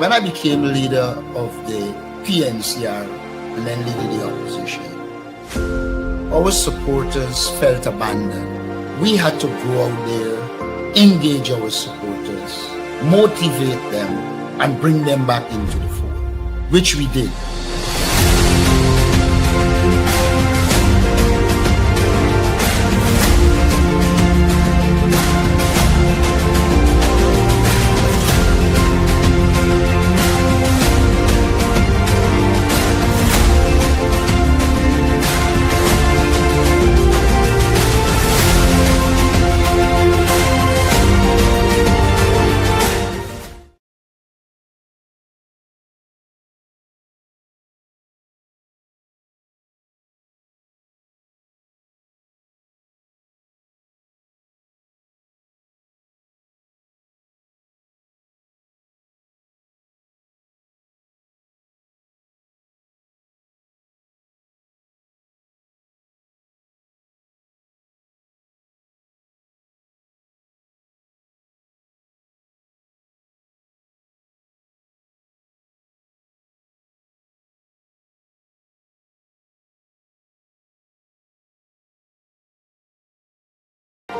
When I became leader of the PNCR and then leader of the opposition, our supporters felt abandoned. We had to go out there, engage our supporters, motivate them, and bring them back into the fold, which we did.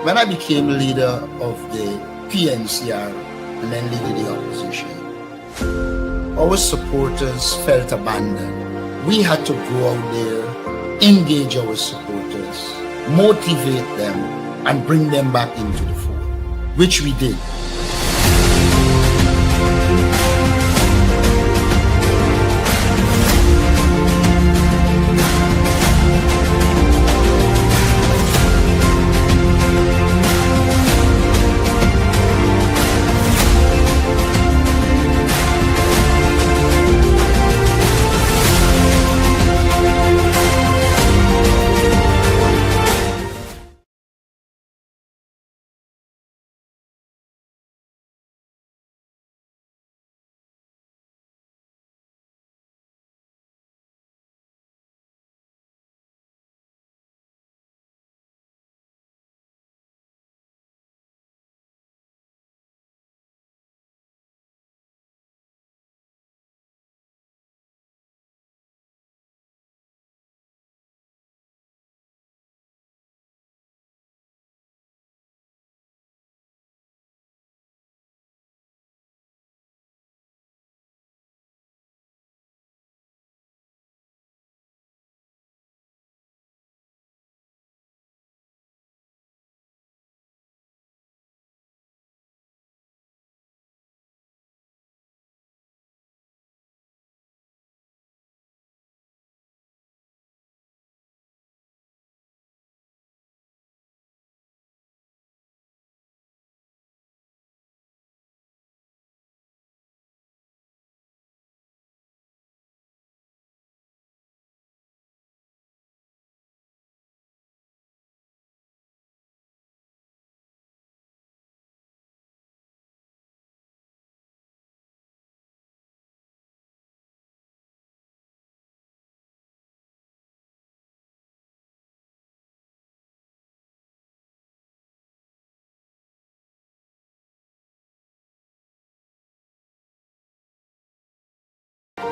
When I became leader of the PNCR and then leader of the opposition, our supporters felt abandoned. We had to go out there, engage our supporters, motivate them, and bring them back into the fold, which we did.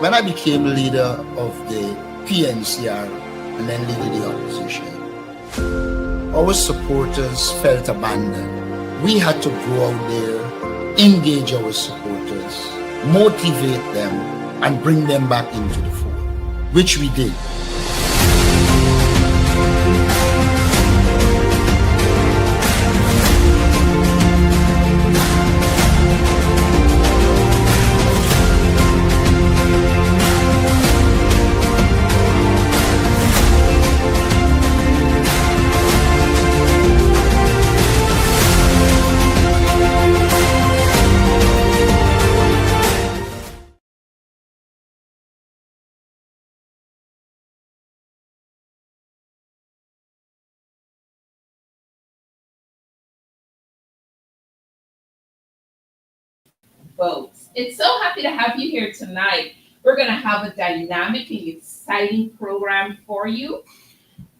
When I became leader of the PNCR and then leader of the opposition, our supporters felt abandoned. We had to go out there, engage our supporters, motivate them, and bring them back into the fold, which we did. Folks. It's so happy to have you here tonight. We're going to have a dynamic and exciting program for you.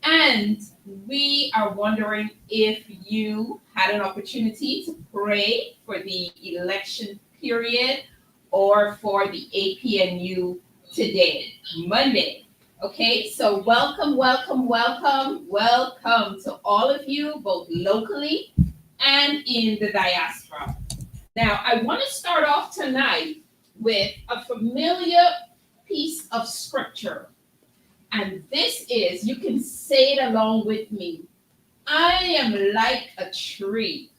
And we are wondering if you had an opportunity to pray for the election period or for the APNU today, Monday. Okay, so welcome, welcome, welcome, welcome to all of you, both locally and in the diaspora. Now, I want to start off tonight with a familiar piece of scripture. And this is, you can say it along with me. I am like a tree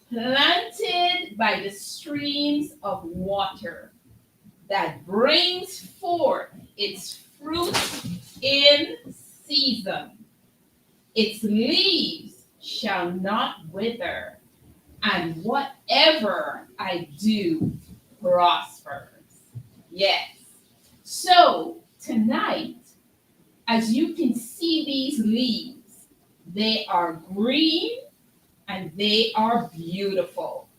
planted by the streams of water that brings forth its fruit in season. Its leaves shall not wither, and whatever I do prospers. Yes. So tonight, as you can see these leaves, they are green and they are beautiful.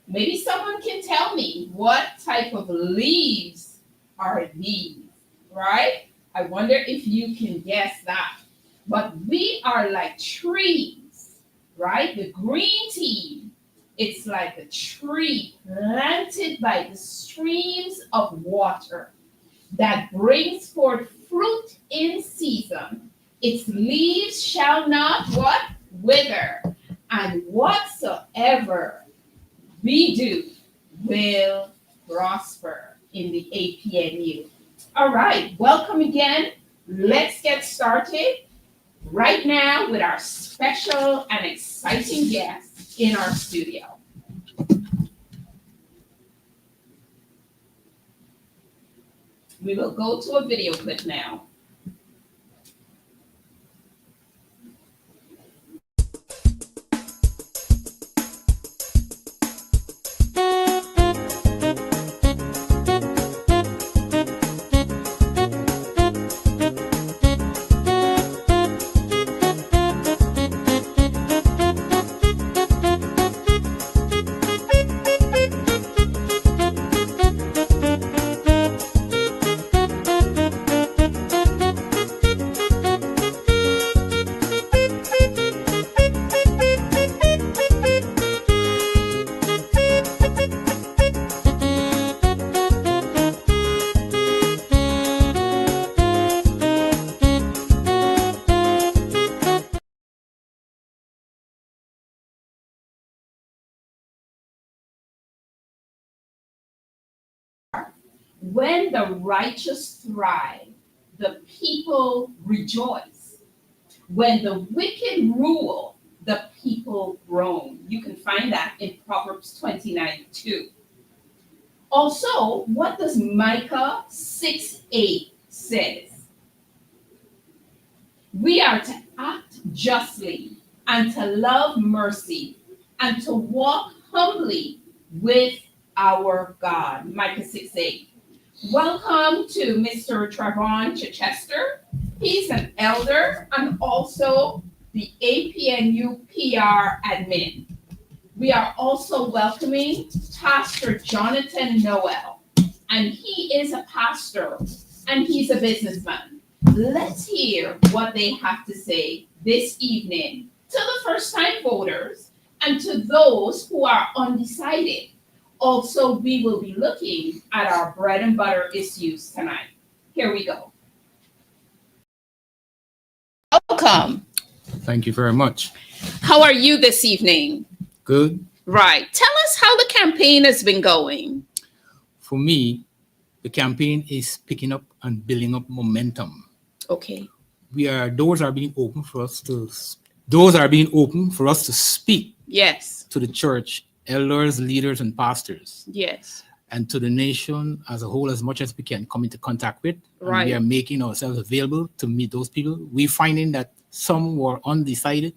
Maybe someone can tell me what type of leaves are these, right? I wonder if you can guess that. But we are like trees, right? The green team, it's like a tree planted by the streams of water that brings forth fruit in season. Its leaves shall not what? Wither. And whatsoever we do will prosper in the APNU. All right, welcome again. Let's get started right now with our special and exciting guest in our studio. We will go to a video clip now. When the righteous thrive, the people rejoice. When the wicked rule, the people groan. You can find that in Proverbs 29:2. Also, what does Micah 6:8 says? We are to act justly and to love mercy and to walk humbly with our God. Micah 6:8. Welcome to Mr. Trevon Chichester. He's an elder and also the APNU PR admin. We are also welcoming Pastor Jonathan Noel, and he is a pastor and he's a businessman. Let's hear what they have to say this evening to the first-time voters and to those who are undecided. Also, we will be looking at our bread and butter issues tonight. Here we go. Welcome. Thank you very much. How are you this evening? Good. Right. Tell us how the campaign has been going. For me, the campaign is picking up and building up momentum. Okay. Doors are being opened for us to speak. Yes. To the church, elders, leaders, and pastors. Yes. And to the nation as a whole, as much as we can come into contact with. Right. And we are making ourselves available to meet those people. We're finding that some were undecided.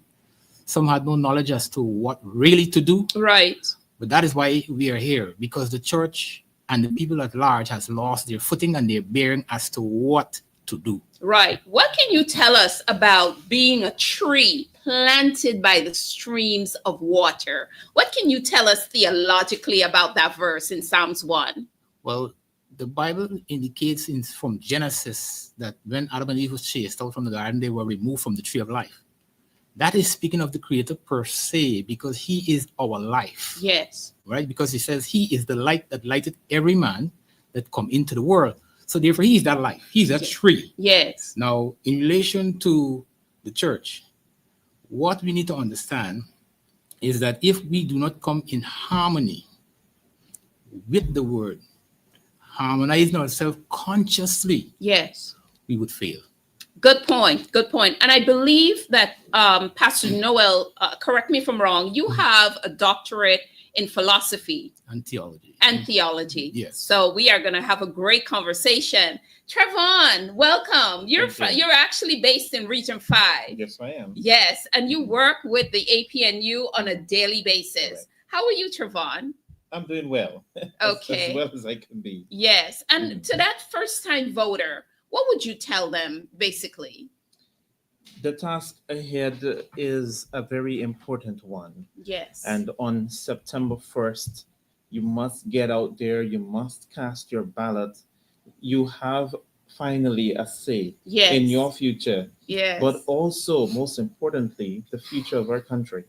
Some had no knowledge as to what really to do. Right. But that is why we are here, because the church and the people at large has lost their footing and their bearing as to what to do. Right. What can you tell us about being a tree planted by the streams of water? What can you tell us theologically about that verse in Psalms 1? Well, the Bible indicates from Genesis that when Adam and Eve was chased out from the garden, they were removed from the tree of life. that is speaking of the Creator per se, because He is our life. Yes. Right? Because He says He is the light that lighteth every man that come into the world. So therefore, He is that life. He's that tree. Yes. Now, in relation to the church, what we need to understand is that if we do not come in harmony with the word, harmonizing ourselves consciously, Yes. we would fail. Good point. Good point. And I believe that Pastor Noel, correct me if I'm wrong, you have a doctorate in philosophy And theology. and theology. Yes. So we are going to have a great conversation. Trevon, welcome. You're actually based in Region 5. Yes, I am. Yes, and you work with the APNU on a daily basis. Correct. How are you, Trevon? I'm doing well. Okay. As well as I can be. Yes, and to that first-time voter, what would you tell them, basically? The task ahead is a very important one. Yes. And on September 1st, you must get out there. You must cast your ballot. You have finally a say Yes. in your future. Yes. But also, most importantly, the future of our country.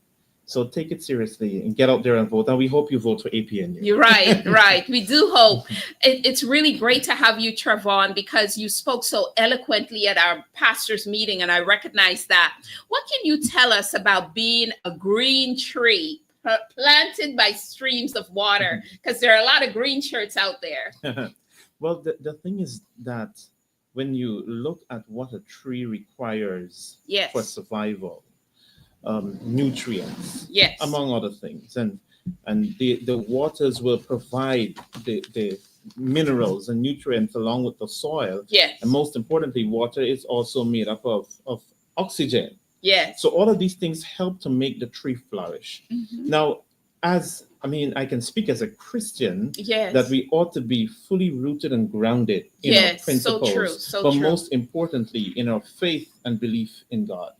So take it seriously and get out there and vote. And we hope you vote for APNU. You're right, right. We do hope. It's really great to have you, Trevon, because you spoke so eloquently at our pastors' meeting, and I recognize that. What can you tell us about being a green tree planted by streams of water? Because there are a lot of green shirts out there. Well, the thing is that when you look at what a tree requires Yes. for survival, nutrients, Yes. among other things, and the waters will provide the minerals and nutrients along with the soil. Yes. And most importantly, water is also made up of oxygen. Yes. So all of these things help to make the tree flourish. Mhm. Now, I can speak as a Christian, Yes. that we ought to be fully rooted and grounded in Yes, our principles, so true, so but true. most importantly, in our faith and belief in God.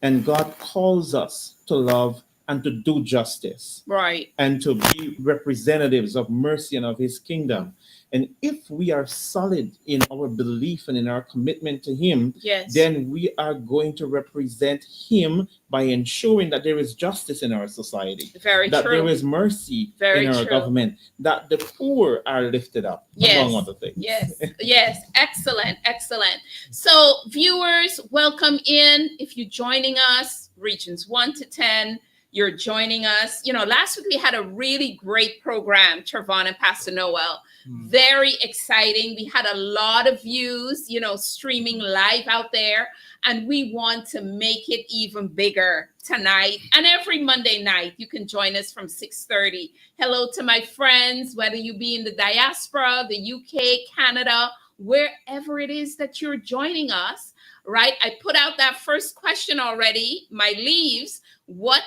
And God calls us to love and to do justice Right. and to be representatives of mercy and of His kingdom. And if we are solid in our belief and in our commitment to Him, Yes. then we are going to represent Him by ensuring that there is justice in our society, Very that true. there is mercy Very in our true. government, that the poor are lifted up, Yes. among other things. Yes, yes, excellent, excellent. So, viewers, welcome in. If you're joining us, regions 1 to 10, you're joining us. You know, last week we had a really great program, Trevon and Pastor Noel. Very exciting. We had a lot of views, you know, streaming live out there. And we want to make it even bigger tonight and every Monday night. You can join us from 6:30. Hello to my friends, whether you be in the diaspora, the UK, Canada, wherever it is that you're joining us, right? I put out that first question already, my leaves. What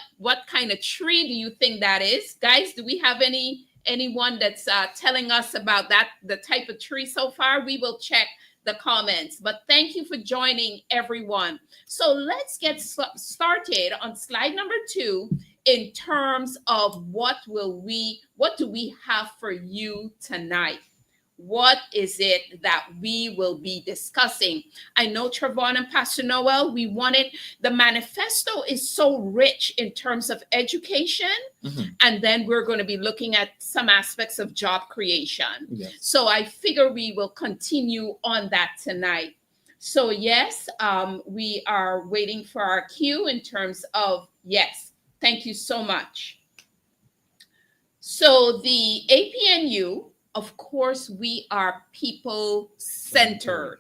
kind of tree do you think that is? Guys, do we have anyone that's telling us about that, the type of tree so far? We will check the comments, but thank you for joining, everyone. So let's get started on slide number 2 in terms of what do we have for you tonight? What is it that we will be discussing? I know Trevon and Pastor Noel, the manifesto is so rich in terms of education, and then we're going to be looking at some aspects of job creation. Yes. So I figure we will continue on that tonight. So yes, we are waiting for our cue in terms of, yes, thank you so much. So the APNU, of course, we are people-centered.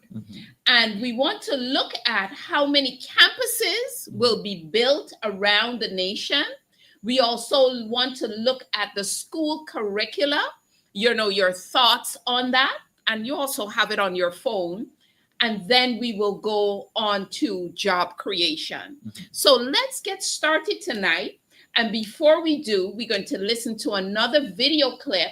And we want to look at how many campuses will be built around the nation. We also want to look at the school curricula, you know, your thoughts on that. And you also have it on your phone. And then we will go on to job creation. So let's get started tonight. And before we do, we're going to listen to another video clip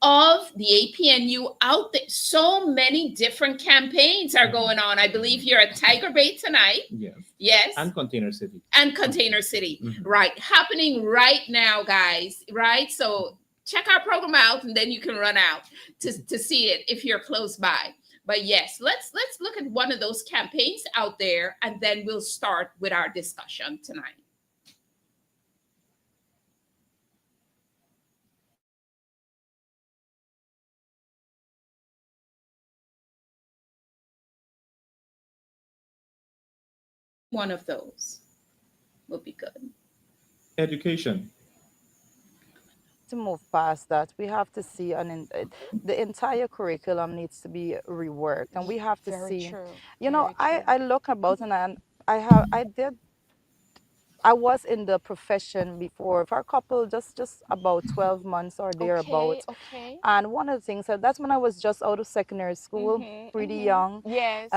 of the APNU out there. So many different campaigns are going on. I believe you're at Tiger Bay tonight. Yes. Yes. And Container City. And Container City. Right. Happening right now, guys. Right. So check our program out and then you can run out to see it if you're close by. But yes, let's look at one of those campaigns out there, and then we'll start with our discussion tonight. One of those would be good. Education. To move past that, we have to see the entire curriculum needs to be reworked, and we have to Very see, true. you know, Very true. I look about and I was in the profession before for a couple, just about 12 months or Okay, thereabout. okay. And one of the things that's when I was just out of secondary school, pretty young. Yes.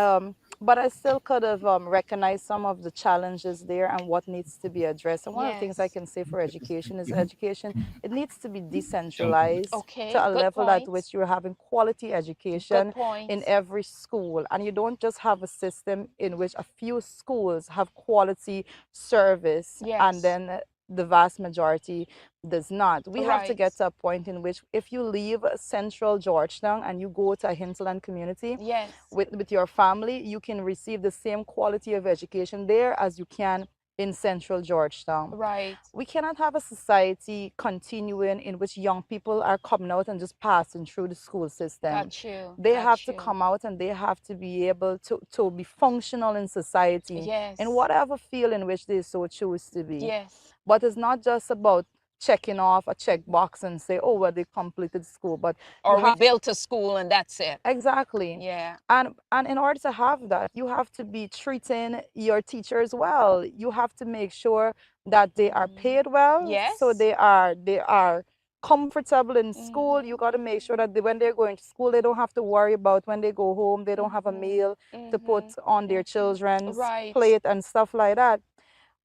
But I still could have recognized some of the challenges there and what needs to be addressed. And one of the things I Yes. can say for education is education, it needs to be decentralized Okay, to a good level at point. which you're having quality education Good point. in every school. And you don't just have a system in which a few schools have quality service and Yes. then the vast majority does not. We have to Right. get to a point in which if you leave central Georgetown and you go to a hinterland community Yes. with your family, you can receive the same quality of education there as you can in central Georgetown. Right. We cannot have a society continuing in which young people are coming out and just passing through the school system. Got you. They Got have to you. come out and they have to be able to be functional in society Yes. in whatever field in which they so choose to be. Yes. But it's not just about checking off a checkbox and say, oh, well, they completed school. But you Or we have built a school and that's it. exactly. Yeah. And in order to have that, you have to be treating your teachers well. You have to make sure that they are paid well. So Yes. they are comfortable in school. You Mhm. got to make sure that when they're going to school, they don't have to worry about when they go home, they don't have a meal to put on their children's Right. plate and stuff like that.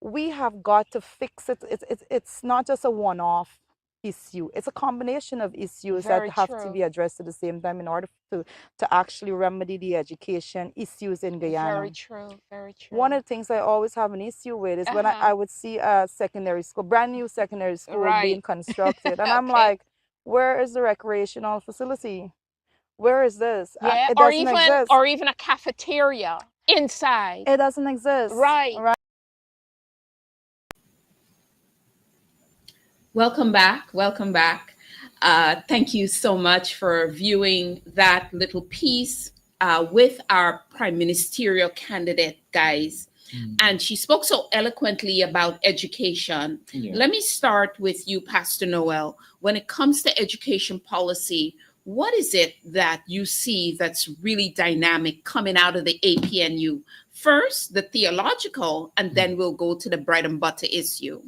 We have got to fix it. It's not just a one-off issue. It's a combination of issues that Very have to true. be addressed at the same time in order to actually remedy the education issues in Guyana. Very true. Very true. One of the things I always have an issue with is when I would see a secondary school, brand new secondary school being Right. constructed, and I'm Okay. like, where is the recreational facility? Where is this? Yeah. It Or doesn't even exist. or even a cafeteria inside. It doesn't exist. Right. Welcome back. Welcome back. Thank you so much for viewing that little piece with our prime ministerial candidate, guys. And she spoke so eloquently about education. Yeah. Let me start with you, Pastor Noel. When it comes to education policy, what is it that you see that's really dynamic coming out of the APNU? First, the theological, and then we'll go to the bread and butter issue.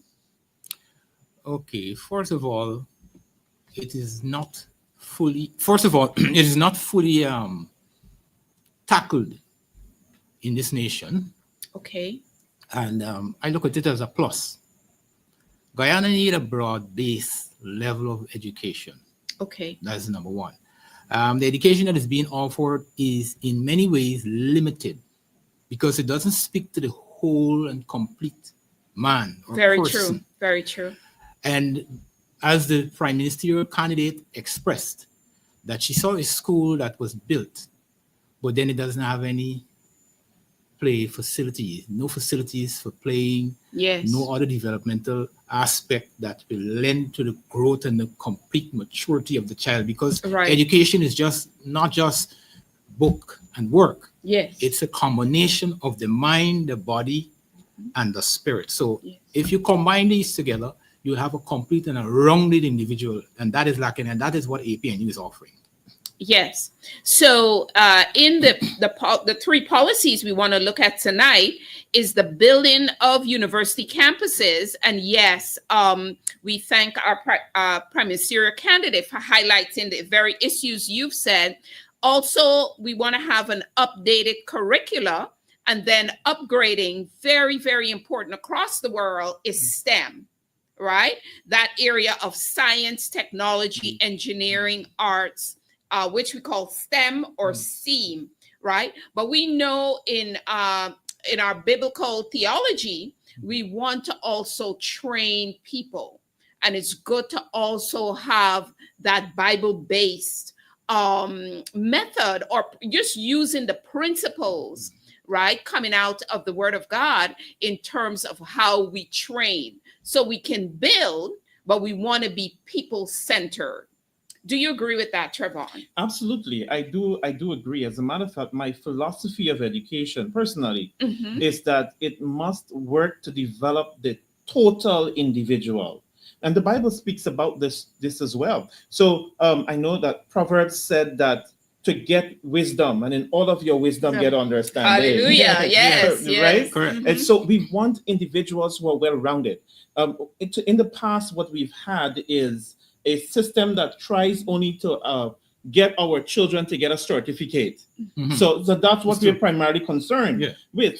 Okay, first of all, it is not fully tackled in this nation. Okay. And I look at it as a plus. Guyana need a broad-based level of education. Okay. That's number one. The education that is being offered is in many ways limited because it doesn't speak to the whole and complete man or Very person. true. Very true. And as the prime ministerial candidate expressed, that she saw a school that was built, but then it doesn't have any play facilities, no facilities for playing, Yes. no other developmental aspect that will lend to the growth and the complete maturity of the child, because Right. education is not just book and work. Yes. It's a combination of the mind, the body, and the spirit. So Yes. if you combine these together, you have a complete and a rounded individual, and that is lacking, and that is what APNU is offering. Yes. So in the three policies we want to look at tonight is the building of university campuses. And yes, we thank our prime ministerial candidate for highlighting the very issues you've said. Also, we want to have an updated curricula, and then upgrading, very, very important across the world, is STEM. Right? That area of science, technology, engineering, arts, which we call STEM or STEAM, right? But we know in our biblical theology, we want to also train people. And it's good to also have that Bible-based method, or just using the principles, right, coming out of the Word of God in terms of how we train. So we can build, but we want to be people centered. Do you agree with that, Trevon? Absolutely, I do agree. As a matter of fact, my philosophy of education personally Mm-hmm. is that it must work to develop the total individual. And the Bible speaks about this as well. So I know that Proverbs said that to get wisdom, and in all of your wisdom get understanding. Hallelujah. Yes, Right? yes. Correct. And Mhm. so we want individuals who are well rounded. In the past, what we've had is a system that tries only to get our children to get a certificate. Mhm. So that's what It's we're true. primarily concerned Yeah. with.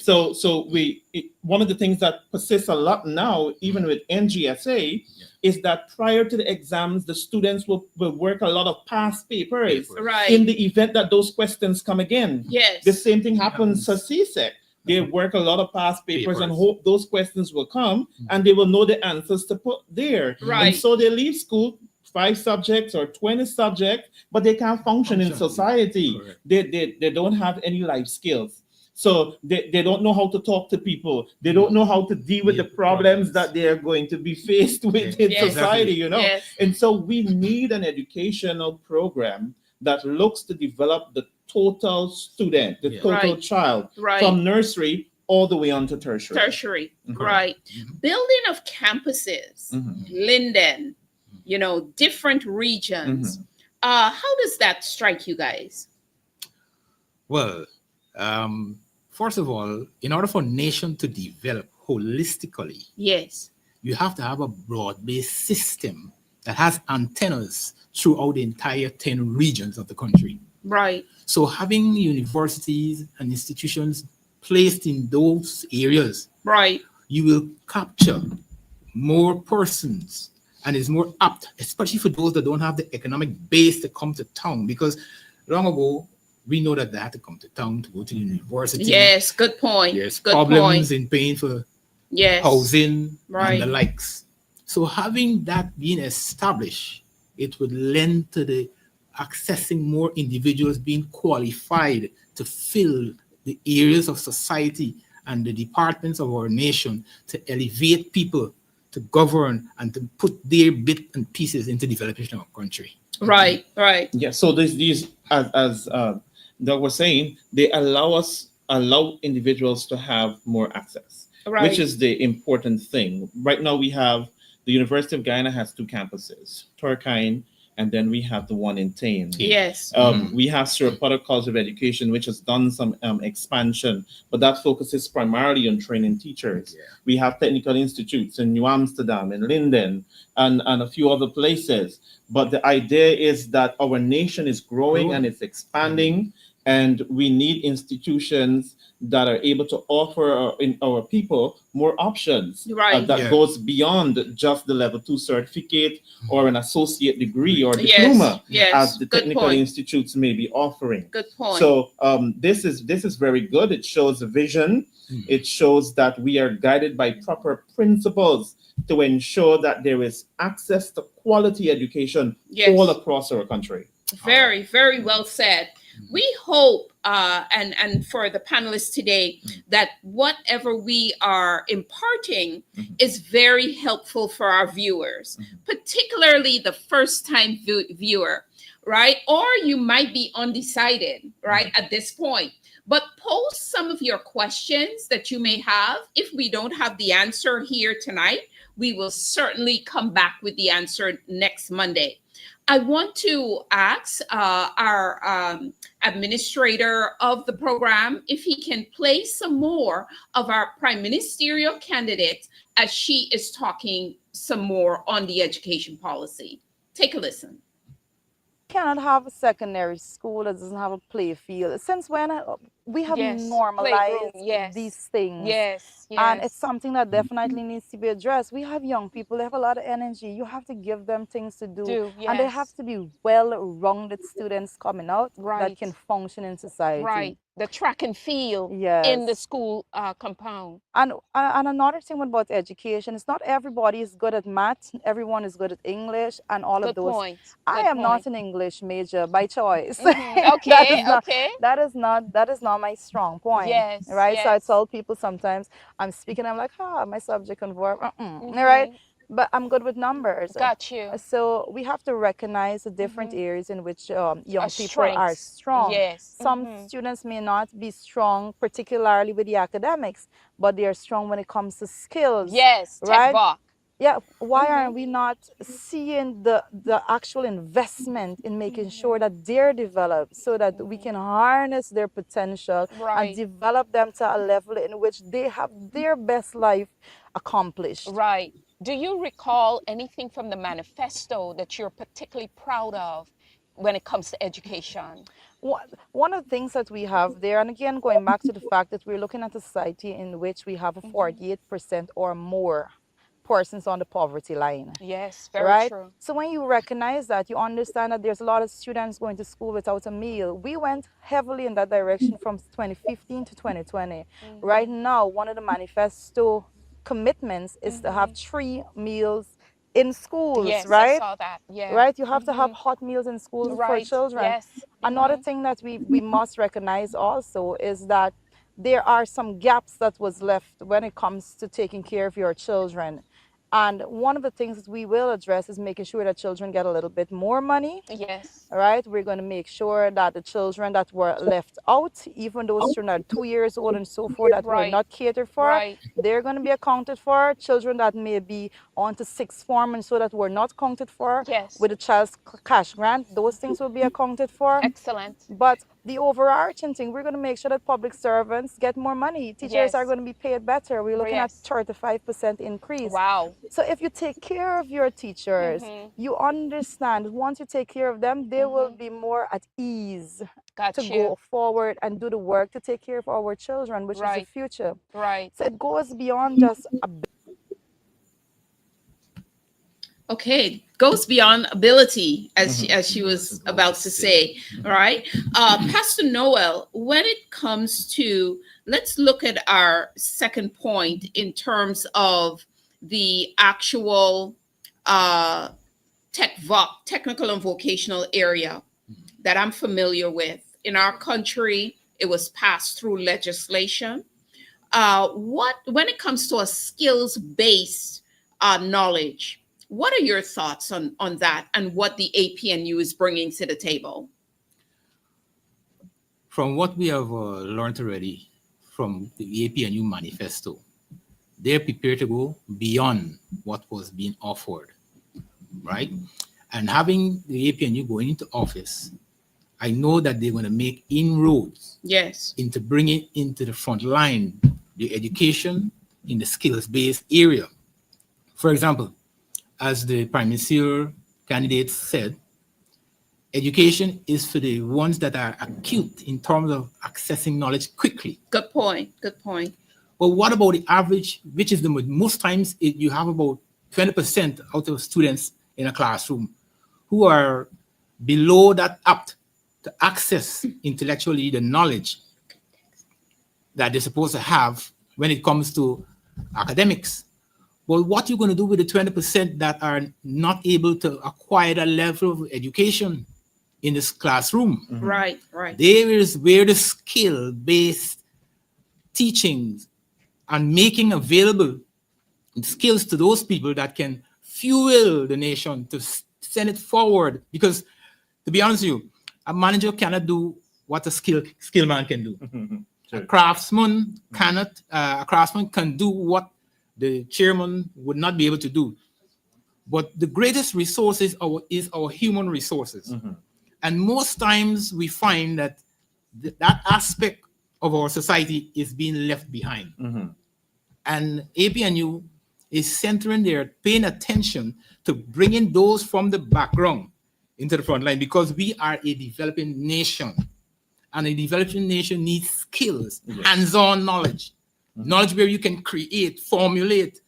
One of the things that persists a lot now, even with NGSA, is that prior to the exams, the students will work a lot of past papers Papers. Right. in the event that those questions come again. Yes. The same thing happens to CSEC. They work a lot of past papers and Papers. hope those questions will come and they will know the answers to put there. And Right. so they leave school 5 subjects or 20 subjects, but they can't function in Function. society. Correct. They don't have any life skills. So they don't know how to talk to people. They don't know how to deal with the problems that they are going to be faced with in Yes. society, Yes. And so we need an educational program that looks to develop the total student, the Yeah. total Right. child, Right. from nursery all the way on to tertiary. Tertiary. Mhm. Right. Mhm. Building of campuses, Mhm. Linden, different regions. How does that strike you guys? Well, first of all, in order for a nation to develop holistically, Yes. you have to have a broad-based system that has antennas throughout the entire 10 regions of the country. Right. So having universities and institutions placed in those areas, Right. you will capture more persons and is more apt, especially for those that don't have the economic base to come to town. Because long ago, we know that they had to come to town to go to the university. Yes. Good point. There's Good problems point. in paying for Yes. housing Right. and the likes. So having that being established, it would lend to the accessing more individuals being qualified to fill the areas of society and the departments of our nation to elevate people to govern and to put their bit and pieces into developing our country. Right. Right. Yeah, so these as Doug was saying, they allow individuals to have more access, Right. which is the important thing. Right now, we have the University of Guyana has 2 campuses, Turkine, and then we have the one in Tame. Yes. We have Surapada College of Education, which has done some expansion, but that focuses primarily on training teachers. Yeah. We have technical institutes in New Amsterdam, in Linden, and a few other places. But the idea is that our nation is growing and it's expanding, and we need institutions that are able to offer our people more options Right. that Yeah. goes beyond just the level 2 certificate or an associate degree or Yes. diploma Yes. as the Good technical point. institutes may be offering. Good point. So this is very good. It shows a vision. It shows that we are guided by proper principles to ensure that there is access to quality education Yes. all across our country. Very, very well said. We hope, and for the panelists today, that whatever we are imparting is very helpful for our viewers, particularly the first-time viewer, right? Or you might be undecided, right, at this point. But post some of your questions that you may have. If we don't have the answer here tonight, we will certainly come back with the answer next Monday. I want to ask our administrator of the program if he can play some more of our prime ministerial candidate as she is talking some more on the education policy. Take a listen. Cannot have a secondary school that doesn't have a play field. Since when we have Yes. Playroom. normalized these Yes. things. Yes. And it's Yes. something that definitely needs to be addressed. We have young people, they have a lot of energy. You have to give them things to do. Do. And they have Yes. to be well-rounded students coming out that Right. can function in society. Right. The track and field Yes. in the school compound. And another thing about education is not everybody is good at math, everyone is good at English and all of Good those. point. I Good am not point. an English major by choice. that Okay. is not Okay. that is not my strong point. Yes. Right? So I Yes. tell people sometimes I'm speaking, I'm like, my subject and verb. Right? Mm-hmm. But I'm good with numbers. Got you. So we have to recognize the different Mm-hmm. areas in which A young people are strength. strong. Yes. Some Mm-hmm. students may not be strong, particularly with the academics, but they are strong when it comes to skills. Yes. Tech Right? Voc. Yeah. Why Mm-hmm. aren't we not seeing the actual investment in making sure that they're developed so that we can harness their potential and Right. develop them to a level in which they have their best life accomplished? Right. Do you recall anything from the manifesto that you're particularly proud of when it comes to education? One of the things that we have there, and again, going back to the fact that we're looking at a society in which we have a 48% or more persons on the poverty line. Yes, very Right? true. So when you recognize that, you understand that there's a lot of students going to school without a meal. We went heavily in that direction from 2015 to 2020. Right now, one of the manifesto commitments is to have 3 meals in schools, Yes, I right? saw that. Yeah. Right? You have to have hot meals in schools for Right. children. Yes. Another thing that we must recognize also is that there are some gaps that was left when it comes to taking care of your children. And one of the things that we will address is making sure that children get a little bit more money. Yes. All right, we're going to make sure that the children that were left out, even those children that are 2 years old and so forth, that were Right. not catered for, Right. they're going to be accounted for. Children that may be on to sixth form and so that were not accounted for Yes. with the child's cash grant, those things will be accounted for. Excellent. But the overarching thing, we're going to make sure that public servants get more money. Teachers are Yes. going to be paid better. We're looking at Yes. 35% increase. Wow. So if you take care of your teachers, you understand once you take care of them, they will be more at ease Got to you. go forward and do the work to take care of our children, which is the Right. future. Right. So it goes beyond just a Okay, goes beyond ability, as she was about to say. All right, Pastor Noel. When it comes to, let's look at our second point in terms of the actual technical and vocational area that I'm familiar with in our country. It was passed through legislation. When it comes to a skills-based knowledge, what are your thoughts on that and what the APNU is bringing to the table? From what we have learned already from the APNU manifesto, they're prepared to go beyond what was being offered, right? And having the APNU going into office, I know that they're going to make inroads into bringing into the front line the education in the skills-based area. For example, as the Prime Minister candidate said, education is for the ones that are acute in terms of accessing knowledge quickly. Good point. Good point. But what about the average, which is the most times you have about 20% out of students in a classroom who are below that apt to access intellectually the knowledge that they're supposed to have when it comes to academics. Well, what you're going to do with the 20% that are not able to acquire that level of education in this classroom? Right, right. There is where the skill-based teachings and making available skills to those people that can fuel the nation to send it forward. Because, to be honest with you, a manager cannot do what a skill man can do. Sure. A craftsman cannot. A craftsman can do what the chairman would not be able to do. But the greatest resource is our human resources. And most times we find that that aspect of our society is being left behind. And APNU is centering there, paying attention to bringing those from the background into the front line, because we are a developing nation. And a developing nation needs skills, hands-on knowledge, knowledge where you can create, formulate,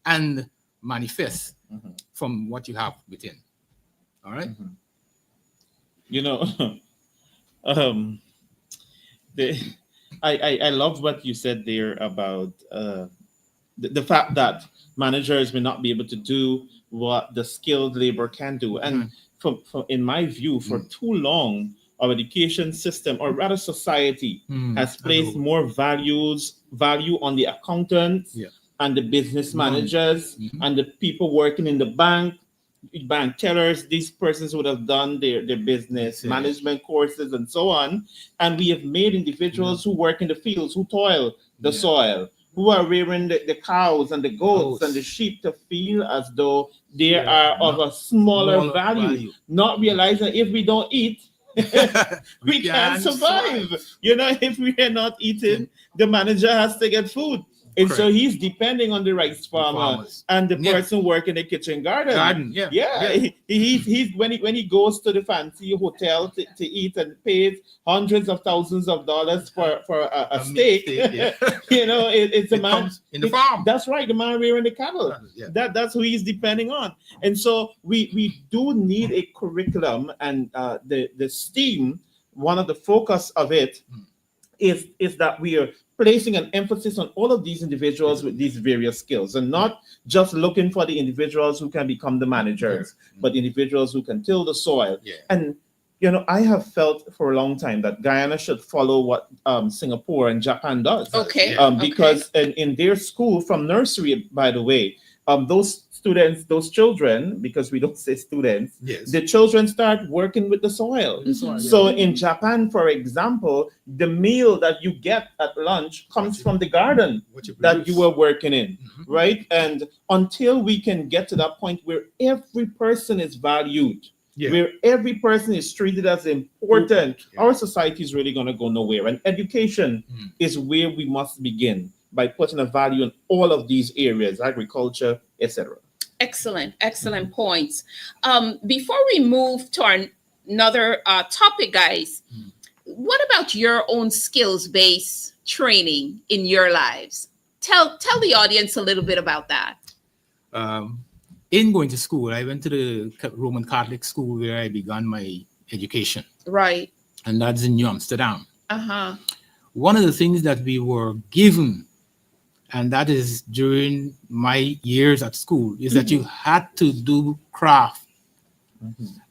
and manifest from what you have within. All right? You know, um, I love what you said there about the fact that managers may not be able to do what the skilled labor can do. And from in my view, for too long, our education system, or rather society, has placed more value on the accountants and the business managers and the people working in the bank tellers. These persons would have done their business management courses and so on. And we have made individuals who work in the fields, who toil the soil, who are rearing the cows and the goats and the sheep, to feel as though they are of a smaller value, not realizing that if we don't eat, we can't survive. You know, if we are not eating, the manager has to get food. And so he's depending on the rice farmer and the person working the kitchen garden. He's when he goes to the fancy hotel to eat and pays hundreds of thousands of dollars for a steak. You know, it's a man in the farm. That's right, the man rearing the cattle. That's who he's depending on. And so we do need a curriculum, and the STEAM, one of the focus of it is that we are placing an emphasis on all of these individuals with these various skills, and not just looking for the individuals who can become the managers, but individuals who can till the soil. And you know, I have felt for a long time that Guyana should follow what Singapore and Japan does. Because in their school, from nursery, by the way, those students, those children, because we don't say students, the children start working with the soil. So in Japan, for example, the meal that you get at lunch comes from the garden that you were working in, right? And until we can get to that point where every person is valued, where every person is treated as important, our society is really going to go nowhere. And education is where we must begin, by putting a value in all of these areas, agriculture, etc. Excellent points. Before we move to another topic, guys, what about your own skills-based training in your lives? Tell the audience a little bit about that. In going to school, I went to the Roman Catholic school where I began my education. Right. And that's in New Amsterdam. One of the things that we were given, and that is during my years at school, is that you had to do craft.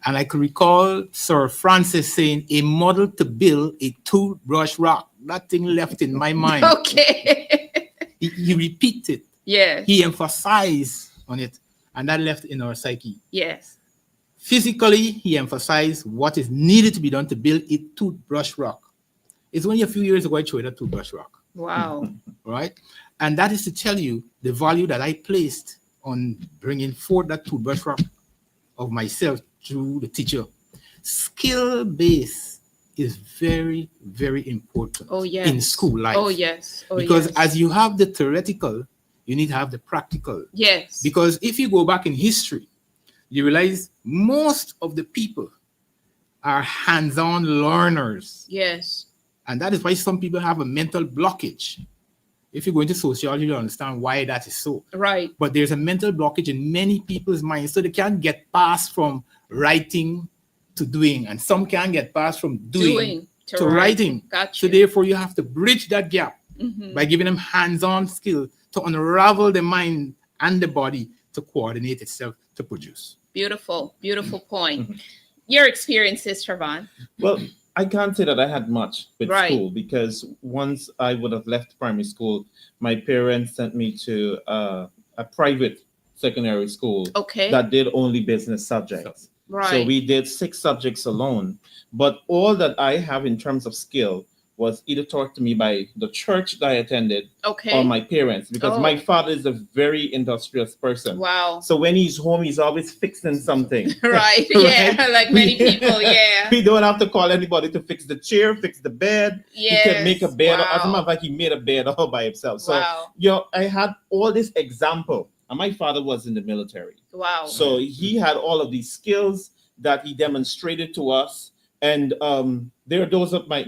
And I could recall Sir Francis saying, a model to build a toothbrush rock. That thing left in my mind. He repeated. He emphasized on it, and that left in our psyche. Physically, he emphasized what is needed to be done to build a toothbrush rock. It's only a few years ago I showed a toothbrush rock. Wow. Right? And that is to tell you the value that I placed on bringing forth that toothbrush rock of myself through the teacher. Skill base is very, very important in school life. Because as you have the theoretical, you need to have the practical. Because if you go back in history, you realize most of the people are hands-on learners. And that is why some people have a mental blockage. If you go into sociology, you'll understand why that is so. But there's a mental blockage in many people's minds, so they can't get past from writing to doing, and some can't get past from doing to writing. So therefore, you have to bridge that gap by giving them hands-on skill to unravel the mind and the body to coordinate itself to produce. Beautiful point. Your experiences, Trevon? Well, I can't say that I had much with school, because once I would have left primary school, my parents sent me to a private secondary school that did only business subjects. So we did 6 subjects alone. But all that I have in terms of skill was either taught to me by the church that I attended or my parents, because my father is a very industrious person. So when he's home, he's always fixing something. Like many people, We don't have to call anybody to fix the chair, fix the bed. He can make a bed. As a matter of fact, he made a bed all by himself. So, you know, I had all this example. And my father was in the military. So he had all of these skills that he demonstrated to us And there are those of my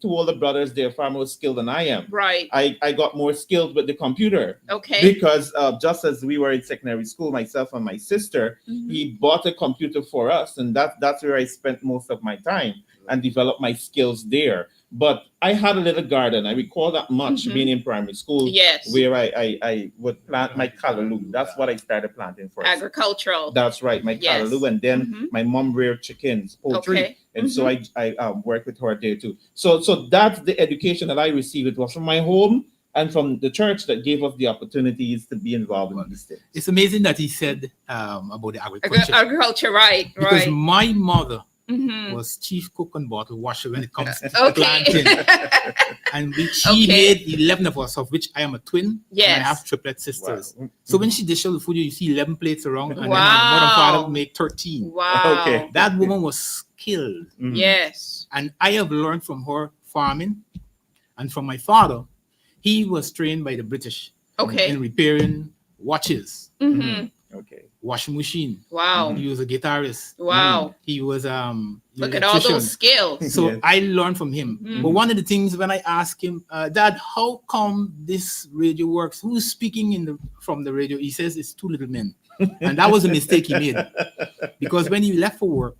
two older brothers, they're far more skilled than I am. Right. I got more skilled with the computer Okay. because just as we were in secondary school, myself and my sister, Mhm. he bought a computer for us, and that's where I spent most of my time and developed my skills there. But I had a little garden. I recall that much Mhm. being in primary school, Yes. where I would plant my callaloo. That's what I started planting first. Agricultural. That's right, my Yes. callaloo, and then Mhm. my mom reared chickens, poultry, Okay. and so I worked with her there too. So that's the education that I received. It was from my home and from the church that gave us the opportunities to be involved in these things. It's amazing that he said about the agriculture. Agriculture, right, Because right. my mother Mhm. was chief cook and bottle washer when it comes to Okay. planting. And she Okay. made 11 of us, of which I am a twin. And I Yes. have triplet sisters. Wow. So when she dished out the food, you see 11 plates around, and then my Wow. mother and father make 13. Wow. Okay. That woman was skilled. Mhm. Yes. And I have learned from her farming and from my father. He was trained by the British Okay. in repairing watches, Mhm. Okay. washing machine. Wow. He was a guitarist. Wow. He was Look at all those skills. So Yes. I learned from him. Mhm. But one of the things when I asked him, Dad, how come this radio works? Who's speaking from the radio? He says it's two little men. And that was a mistake he made. Because when he left for work,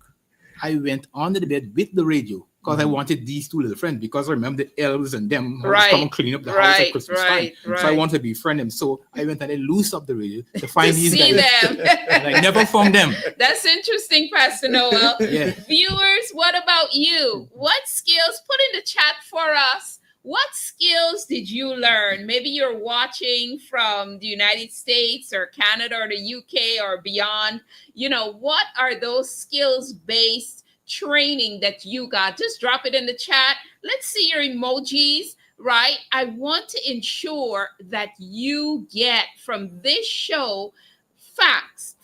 I went under the bed with the radio because I wanted these two little friends. Because I remember the elves and them who was Right. come and clean up the house Right, at Christmas right, time. So I right. wanted to befriend them. So I went and I loosed up the radio to To find these see guys. them. And I never found them. That's interesting, Pastor Noel. Yeah. Viewers, what about you? What skills? Put in the chat for us. What skills did you learn? Maybe you're watching from the United States or Canada or the UK or beyond. You know, what are those skills-based training that you got? Just drop it in the chat. Let's see your emojis, right? I want to ensure that you get from this show facts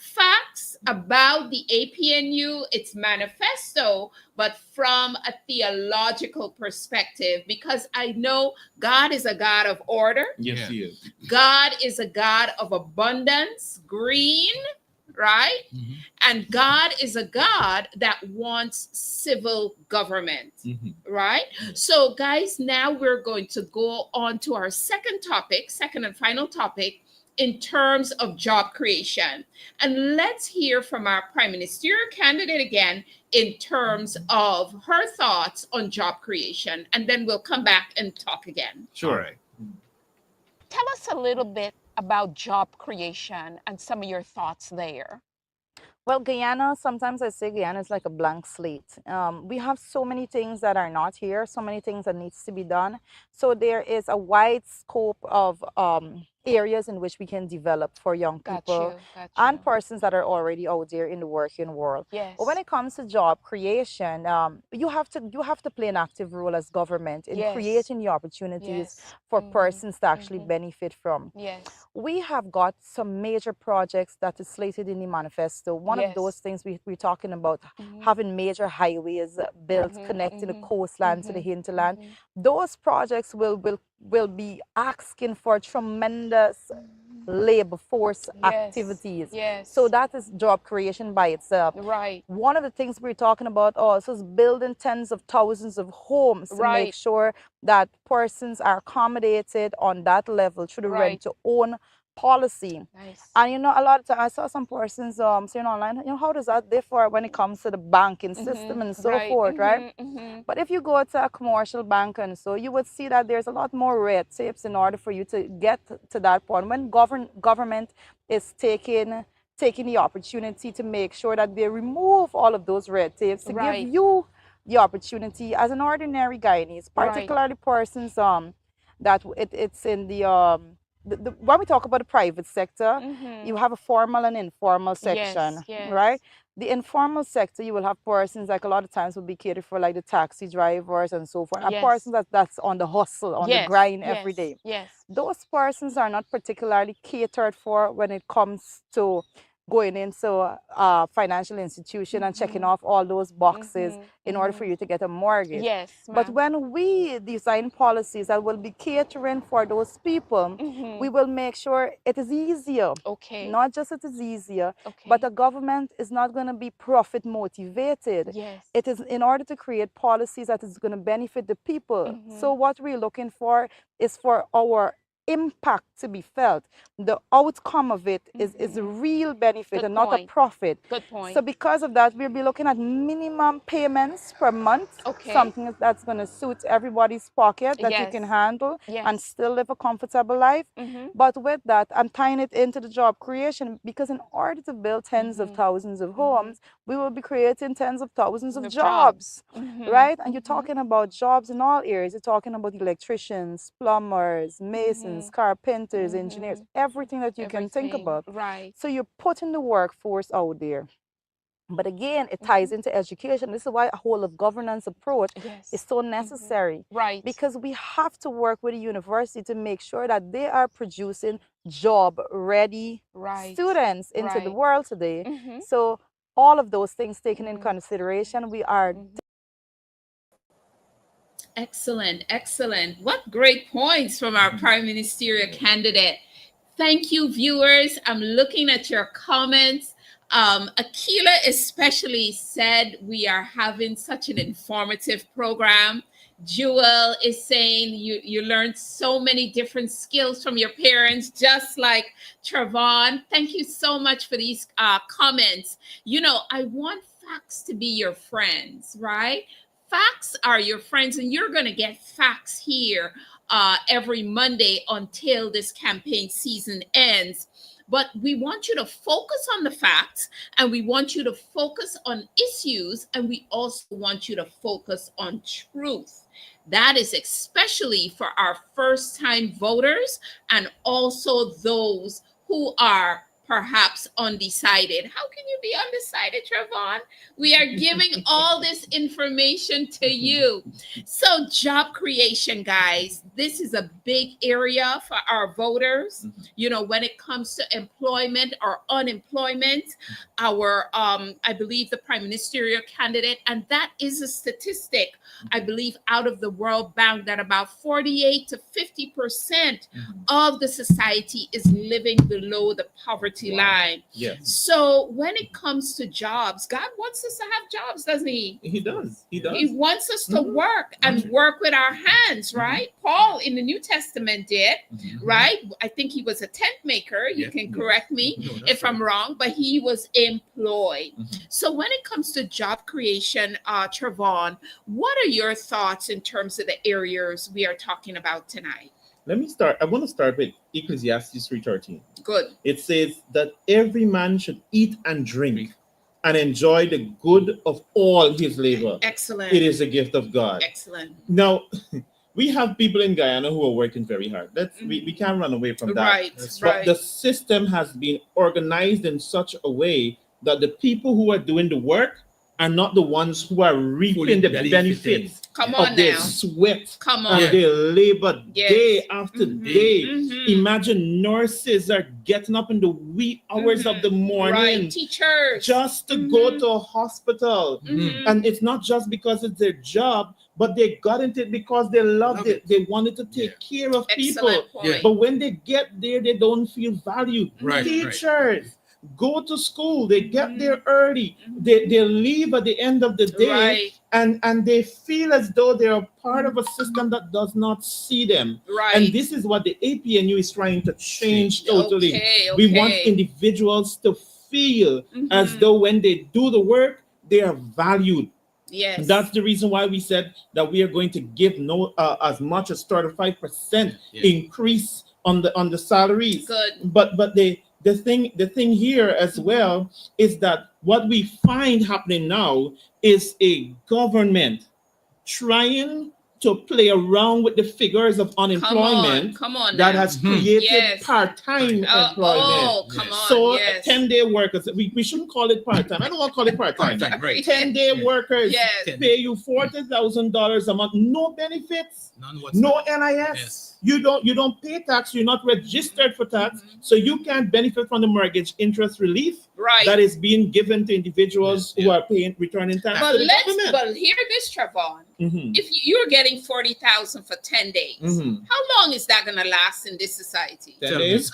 about the APNU, its manifesto, but from a theological perspective, because I know God is a God of order. Yes, Yeah. he is. God is a God of abundance, green, right? Mhm. And God is a God that wants civil government, Mhm. right? So, guys, now we're going to go on to our second and final topic in terms of job creation. And let's hear from our prime ministerial candidate again in terms of her thoughts on job creation. And then we'll come back and talk again. Sure. All right. Tell us a little bit about job creation and some of your thoughts there. Well, Guyana, sometimes I say Guyana is like a blank slate. We have so many things that are not here, so many things that needs to be done. So there is a wide scope of areas in which we can develop for young people and persons that are already out there in the working world. Yes. But when it comes to job creation, you have to play an active role as government in Yes. creating the opportunities Yes. for Mhm. persons to actually Mhm. benefit from. Yes. We have got some major projects that is slated in the manifesto. One of Yes. those things we're talking about Mhm. having major highways built Mhm, connecting the mhm, coastline to the mhm, hinterland. mhm. Those projects will be asking for tremendous labor force Yes. activities. Yes. So that is job creation by itself. Right. One of the things we're talking about also is building tens of thousands of homes to make Right. sure that persons are accommodated on that level through the Right. rent to own policy. Nice. And you know, a lot of times I saw some persons saying online, you know, how does that differ when it comes to the banking system and so Right. forth, right? Mhm, mhm. But if you go to a commercial bank and so, you would see that there's a lot more red tapes in order for you to get to that point. When government is taking the opportunity to make sure that they remove all of those red tapes to Right. give you the opportunity as an ordinary Guyanese, Right. particularly persons that it's in the when we talk about the private sector, Mhm. you have a formal and informal section, Yes. right? The informal sector, you will have persons like a lot of times will be catered for like the taxi drivers and so forth, and Yes. persons that's on the hustle, on the Yes. grind every Yes. day. Yes. Those persons are not particularly catered for when it comes to going into a financial institution and checking off all those boxes in order for you to get a mortgage. Yes, But ma'am. when we design policies that will be catering for those people, we will make sure it is easier. Okay. Not just it is easier, Okay. but the government is not going to be profit motivated. Yes. It is in order to create policies that is going to benefit the people. So what we're looking for is for our impact to be felt. The outcome of it is a real benefit Good and not a point. profit. Good point. So because of that, we'll be looking at minimum payments per month, Okay. something that's going to suit everybody's pocket that you can Yes. handle and Yes. still live a comfortable life. But with that, I'm tying it into the job creation, because in order to build tens of thousands of homes, we will be creating tens of thousands of jobs, right? And you're talking about jobs in all areas. You're talking about electricians, plumbers, masons, carpenters, engineers, everything that you can think Everything. about. Right. So you're putting the workforce out there. But again, it ties into education. This is why a whole of governance approach Yes. is so necessary. Right. Because we have to work with the university to make sure that they are producing job-ready Right. students into the Right. world today. So all of those things taken in consideration, we are Excellent, excellent. What great points from our prime ministerial candidate. Thank you, viewers. I'm looking at your comments. Akila especially said we are having such an informative program. Jewel is saying you learned so many different skills from your parents, just like Travon. Thank you so much for these comments. You know, I want facts to be your friends, right? Facts are your friends, and you're going to get facts here every Monday until this campaign season ends. But we want you to focus on the facts, and we want you to focus on issues, and we also want you to focus on truth. That is especially for our first-time voters and also those who are perhaps undecided. How can you be undecided, Trevon? We are giving all this information to you. So, job creation, guys, this is a big area for our voters. You know, when it comes to employment or unemployment, our I believe the prime ministerial candidate, and that is a statistic, I believe, out of the World Bank, that about 48 to 50% of the society is living below the poverty line. Yes. So when it comes to jobs, God wants us to have jobs, doesn't he? He does. He does. He wants us to work and work with our hands, right? Paul in the New Testament did, right? I think he was a tent maker. You can correct me if I'm wrong, but he was employed. So when it comes to job creation, Travon, what are your thoughts in terms of the areas we are talking about tonight? Let me start. I want to start with Ecclesiastes 3:13. Good. It says that every man should eat and drink and enjoy the good of all his labor. Excellent. It is a gift of God. Excellent. Now, we have people in Guyana who are working very hard. We can't run away from that. Right. But the system has been organized in such a way that the people who are doing the work are not the ones who are reaping the benefits of their sweat and their labor day after day. Imagine nurses are getting up in the wee hours of the morning, teachers, just to go to a hospital. And it's not just because it's their job, but they got into it because they loved it. They wanted to take care of people. But when they get there, they don't feel valued. Teachers go to school, they get there early, they leave at the end of the day, and they feel as though they're a part of a system that does not see them. And this is what the APNU is trying to change totally. We want individuals to feel as though when they do the work, they are valued. Yes. That's the reason why we said that we are going to give as much as 35% increase on the salaries. Good. But the thing here as well is that what we find happening now is a government trying to play around with the figures of unemployment that has created part-time employment. Oh, come on. So 10-day workers, we shouldn't call it part-time. I don't want to call it part-time. 10-day workers pay you $40,000 a month, no benefits, no NIS. You don't pay tax. You're not registered for tax, so you can't benefit from the mortgage interest relief. Right. that is being given to individuals Yeah. who are paying returning tax But to the let's government. but hear this, Trevon. Mhm. If you're getting 40,000 for 10 days, Mhm. how long is that gonna last in this society? 10 Tell me. days.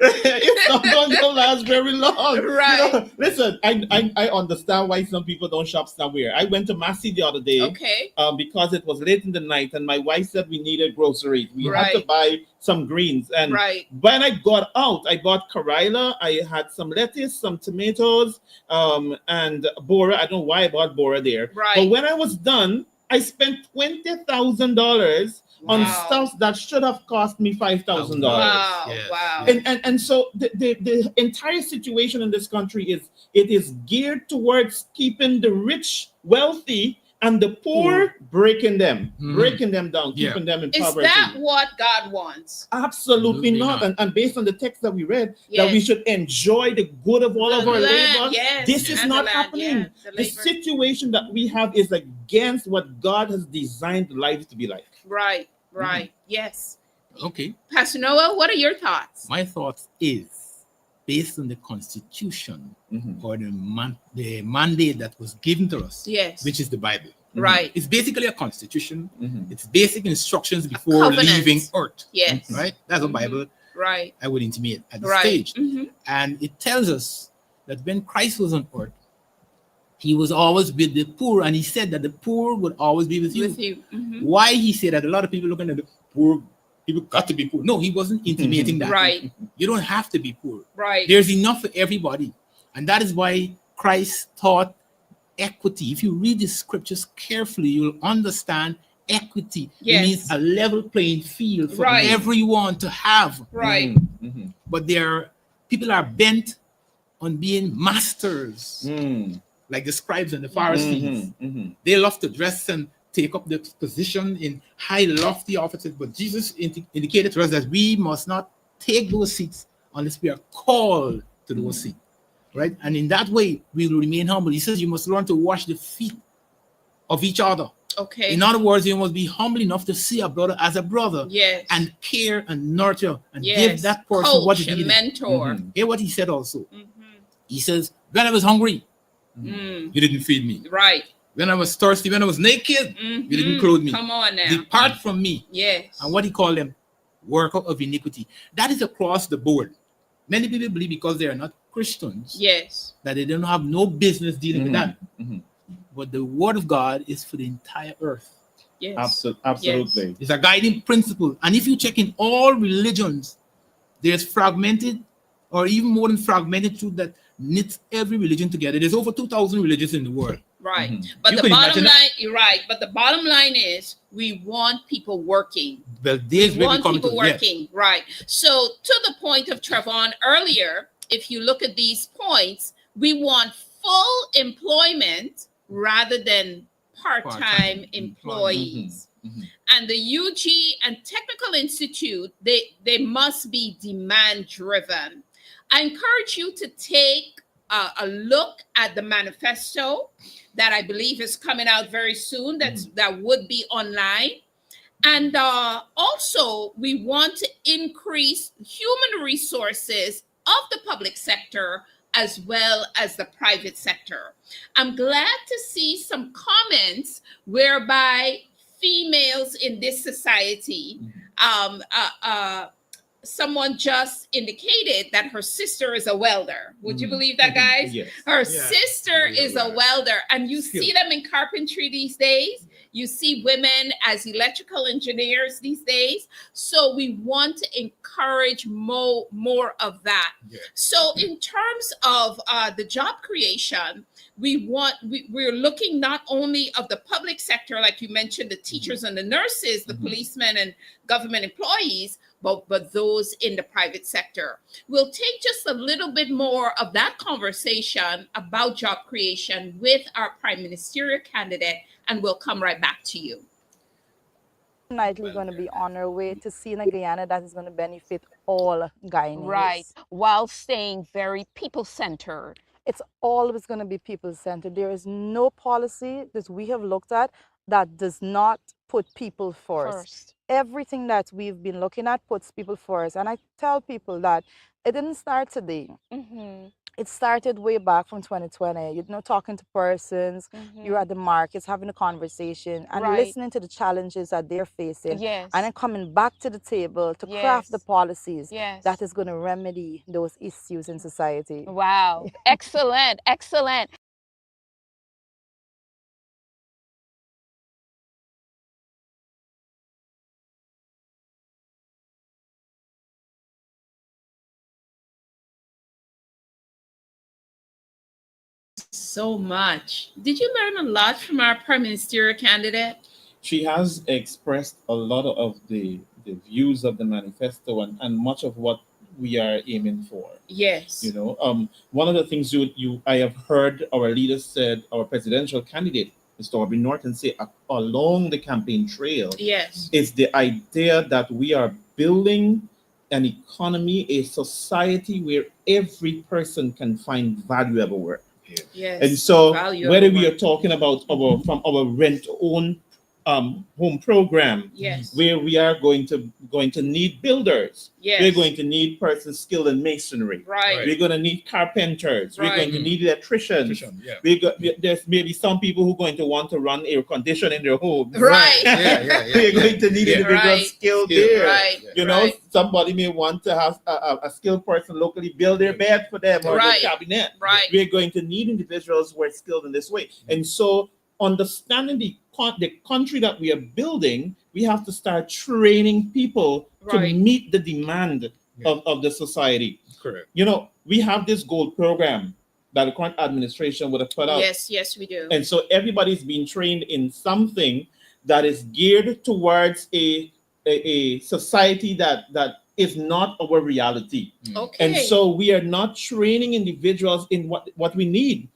It's not going to last very long. Right. Listen, I understand why some people don't shop somewhere. I went to Massey the other day Okay. because it was late in the night and my wife said we needed groceries. We had to Right. buy some greens. And Right. when I got out, I bought Karila, I had some lettuce, some tomatoes, and Bora. I don't know why I bought Bora there. But Right. when I was done, I spent $20,000 on Wow. stuff that should have cost me $5,000. Wow. Yes, Wow. yes. And so the entire situation in this country is geared towards keeping the rich wealthy and the poor breaking them down, Yeah. keeping them in Is poverty. that what God wants? Absolutely Absolutely not. not. And based on the text that we read, that we Yes. should enjoy the good of all of The our land, labor. yes, This is and the not land, happening. yeah, the The labor. situation that we have is against what God has designed life to be like. Right. Right. Yes. Okay. Pastor Noah, what are your thoughts? My thought is based on the Constitution Mhm. or the mandate that was given to us, Yes. which is the Bible. Right. It's basically a constitution. Mhm. It's basic instructions before covenant. leaving earth. Yes. Right? That's a Mhm. Bible Right. I would intimate at this Right. stage. Mhm. And it tells us that when Christ was on earth, he was always with the poor, and he said that the poor would always be with you. With you. Mhm. Why he said that? A lot of people looking at the poor, people got to be poor. No, he wasn't intimating that. Right. You don't have to be poor. Right. There's enough for everybody. And that is why Christ taught equity. If you read the scriptures carefully, you'll understand equity. Yes. It means a level playing field for Right. everyone to have. Right. Mhm. But people are bent on being masters, like the scribes and the Pharisees. Mhm. Mhm. They love to dress and take up the position in high, lofty offices. But Jesus indicated to us that we must not take those seats unless we are called to those seats. Right? And in that way, we will remain humble. He says you must learn to wash the feet of each other. Okay. In other words, you must be humble enough to see a brother as a brother Yes. and care and nurture and Yes. give that person what Coach he and needed. mentor. Mhm. Hear what he said also. Mhm. He says, when I was hungry, Mm. you didn't feed me. Right. When I was thirsty, when I was naked, Mhm. you didn't clothe me. Come on now. Depart from me. Yes. And what he called them, worker of iniquity. That is across the board. Many people believe because they are not Christians Yes. that they don't have no business dealing with that. Mhm. But the word of God is for the entire earth. Yes. Absolutely. It's a guiding principle. And if you check in all religions, there's fragmented or even more than fragmented truth that knits every religion together. There's over 2,000 religions in the world. Right. Mhm. But You the can bottom imagine that. line, you're right. But the bottom line is we want people working. Well, there's We where we want come people to. Yes. working. Right. So to the point of Trevon earlier, if you look at these points, we want full employment rather than part-time Part-time employees. Mhm. And the UG and Technical Institute, they must be demand driven. I encourage you to take a look at the manifesto that I believe is coming out very soon. That would be online. And also, we want to increase human resources of the public sector as well as the private sector. I'm glad to see some comments whereby females in this society, someone just indicated that her sister is a welder. Would you believe that, guys? Yes. Her Yeah. sister is a welder, and you Skill. see them in carpentry these days. You see women as electrical engineers these days. So we want to encourage more of that. Yeah. So in terms of the job creation, we're looking not only of the public sector, like you mentioned, the teachers and the nurses, the policemen and government employees, but those in the private sector. We'll take just a little bit more of that conversation about job creation with our prime ministerial candidate, and we'll come right back to you. Definitely going to be on our way to seeing a Guyana that is going to benefit all Guyanese. Right. While staying very people-centered. It's always going to be people-centered. There is no policy that we have looked at that does not put people first. Everything that we've been looking at puts people first. And I tell people that it didn't start today. Mm-hmm. It started way back from 2020. You know, talking to persons, you're at the markets, having a conversation, and Right. listening to the challenges that they're facing, Yes. and then coming back to the table to craft the Yes. policies Yes. that is going to remedy those issues in society. Wow. Excellent. Excellent. So much. Did you learn a lot from our prime ministerial candidate? She has expressed a lot of the views of the manifesto and much of what we are aiming for. Yes. You know, one of the things I have heard our leaders said, our presidential candidate, Mr. Aubrey Norton, say along the campaign trail Yes. is the idea that we are building an economy, a society where every person can find valuable work. Yes. And so, Value whether of we work. are talking about our rent own home program, Yes. where we are going to need builders, Yes. we're going to need persons skilled in masonry, Right. we're going to need carpenters, we're going to Right. need electricians. Yeah. There's maybe some people who are going to want to run air conditioning in their homes. Right. We're going to need individuals Right. skilled there. Right. You know, Right. somebody may want to have a skilled person locally build their bed for them or Right. their cabinet. Right. We're going to need individuals who are skilled in this way. And so, understanding the country that we are building, we have to start training people to Right. meet the demand of the society. Correct. You know, we have this gold program that the current administration would have put out. Yes. Yes, we do. And so everybody's being trained in something that is geared towards a society that is not our reality. Okay. And so we are not training individuals in what we need.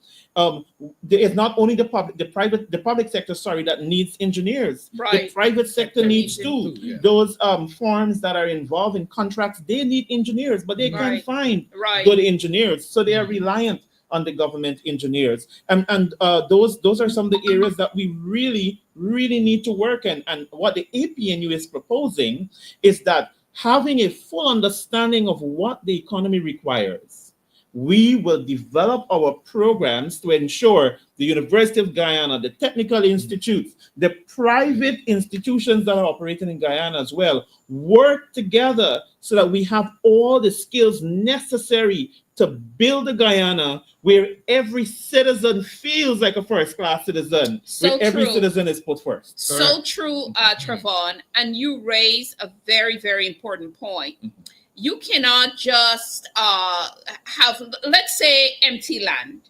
There is not only the public sector, sorry, that needs engineers. Right. The private sector needs too. too, yeah. Those firms that are involved in contracts, they need engineers, but they can't Right. find Right. good engineers. So they are reliant on the government engineers. And those are some of the areas that we really need to work in. And what the APNU is proposing is that having a full understanding of what the economy requires, we will develop our programs to ensure the University of Guyana, the technical institutes, the private institutions that are operating in Guyana as well, work together so that we have all the skills necessary to build a Guyana where every citizen feels like a first-class citizen, So where every true. citizen is put first. So true, Travon. And you raise a very, very important point. You cannot just have, let's say, empty land,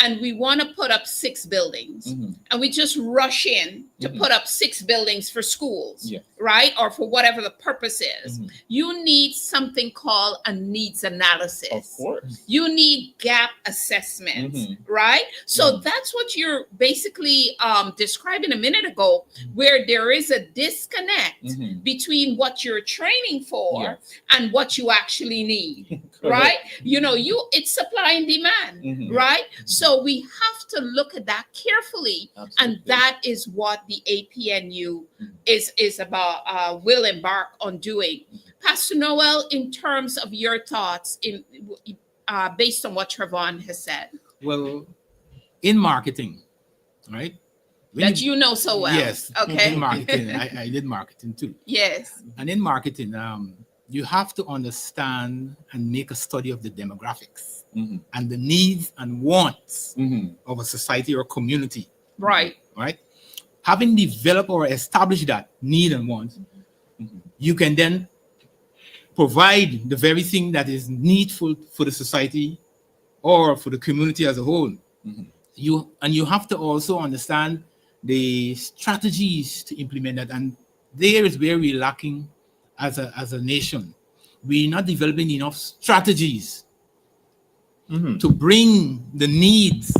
and we want to put up 6 buildings, and we just rush in to put up 6 buildings for schools, right? Or for whatever the purpose is. You need something called a needs analysis. Of course. You need gap assessments, right? So that's what you're basically describing a minute ago, where there is a disconnect between what you're training for and what you actually need, right? You know, it's supply and demand, right? So we have to look at that carefully. Absolutely. And that is what the APNU is about, will embark on doing. Pastor Noel, in terms of your thoughts based on what Travon has said. Well, in marketing, right? That you know so well. Yes. Okay. In marketing, I did marketing too. Yes. And in marketing, you have to understand and make a study of the demographics and the needs and wants of a society or community. Right. Right. Having developed or established that need and want, you can then provide the very thing that is needful for the society or for the community as a whole. You have to also understand the strategies to implement that. And there is where we're lacking as a nation. We're not developing enough strategies to bring the needs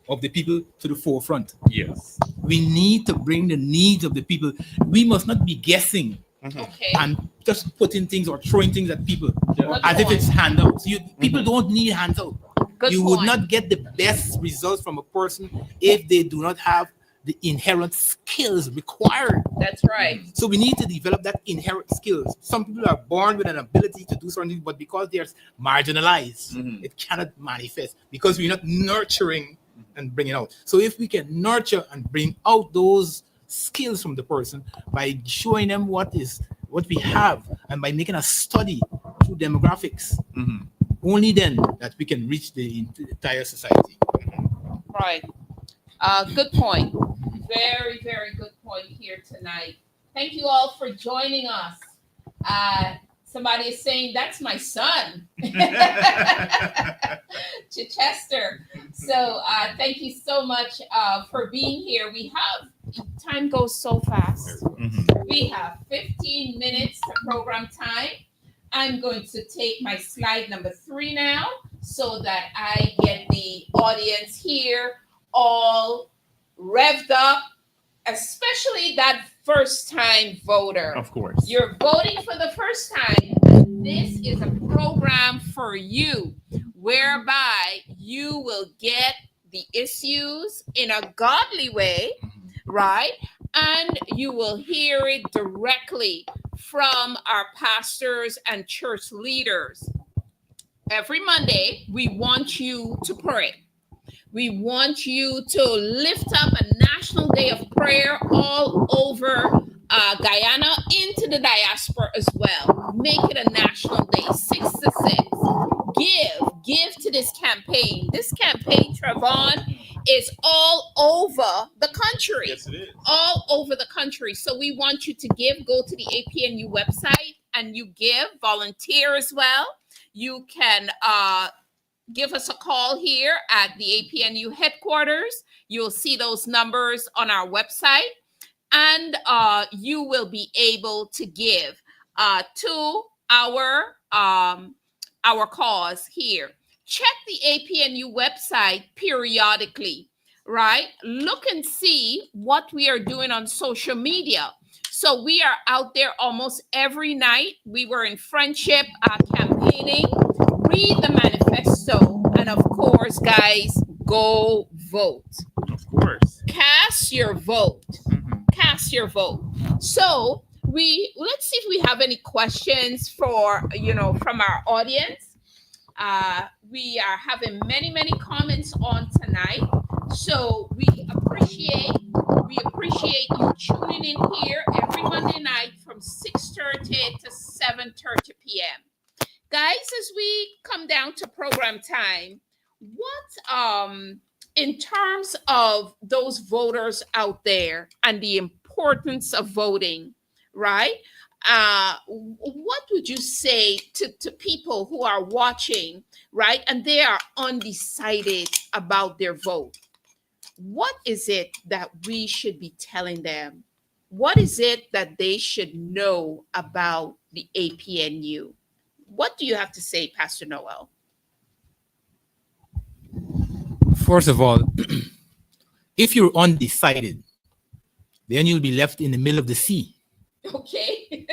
of the people to the forefront. Yes. We need to bring the needs of the people. We must not be guessing Okay. and just putting things or throwing things at people Yeah. as if it's handouts. People don't need handouts. Good You point. would not get the best results from a person if they do not have the inherent skills required. That's right. So we need to develop that inherent skills. Some people are born with an ability to do something, but because they're marginalized, it cannot manifest because we're not nurturing and bringing out. So if we can nurture and bring out those skills from the person by showing them what we have and by making a study through demographics, only then that we can reach the entire society. Right. Good point. Very, very good point here tonight. Thank you all for joining us. Somebody is saying, that's my son, Chichester. So thank you so much for being here. Time goes so fast. We have 15 minutes to program time. I'm going to take my slide number 3 now so that I get the audience here all revved up, especially that first-time voter. Of course. You're voting for the first time. This is a program for you whereby you will get the issues in a godly way, right? And you will hear it directly from our pastors and church leaders. Every Monday, we want you to pray. We want you to lift up a national day of prayer all over Guyana, into the diaspora as well. Make it a national day, 6 to 6. Give to this campaign. This campaign, Trevon, is all over the country. Yes, it is. All over the country. So we want you to give. Go to the APNU website and you give. Volunteer as well. You can give us a call here at the APNU headquarters. You'll see those numbers on our website, and you will be able to give to our cause here. Check the APNU website periodically, right? Look and see what we are doing on social media. So we are out there almost every night. We were in Friendship campaigning. Read the manifesto, and of course, guys, go vote. Of course. Cast your vote. Cast your vote. So let's see if we have any questions from our audience. We are having many comments on tonight. So we appreciate you tuning in here every Monday night from 6:30 to 7:30 p.m. Guys, as we come down to program time, what in terms of those voters out there and the importance of voting, right? What would you say to people who are watching, right? And they are undecided about their vote. What is it that we should be telling them? What is it that they should know about the APNU? What do you have to say, Pastor Noel? First of all, if you're undecided, then you'll be left in the middle of the sea. Okay.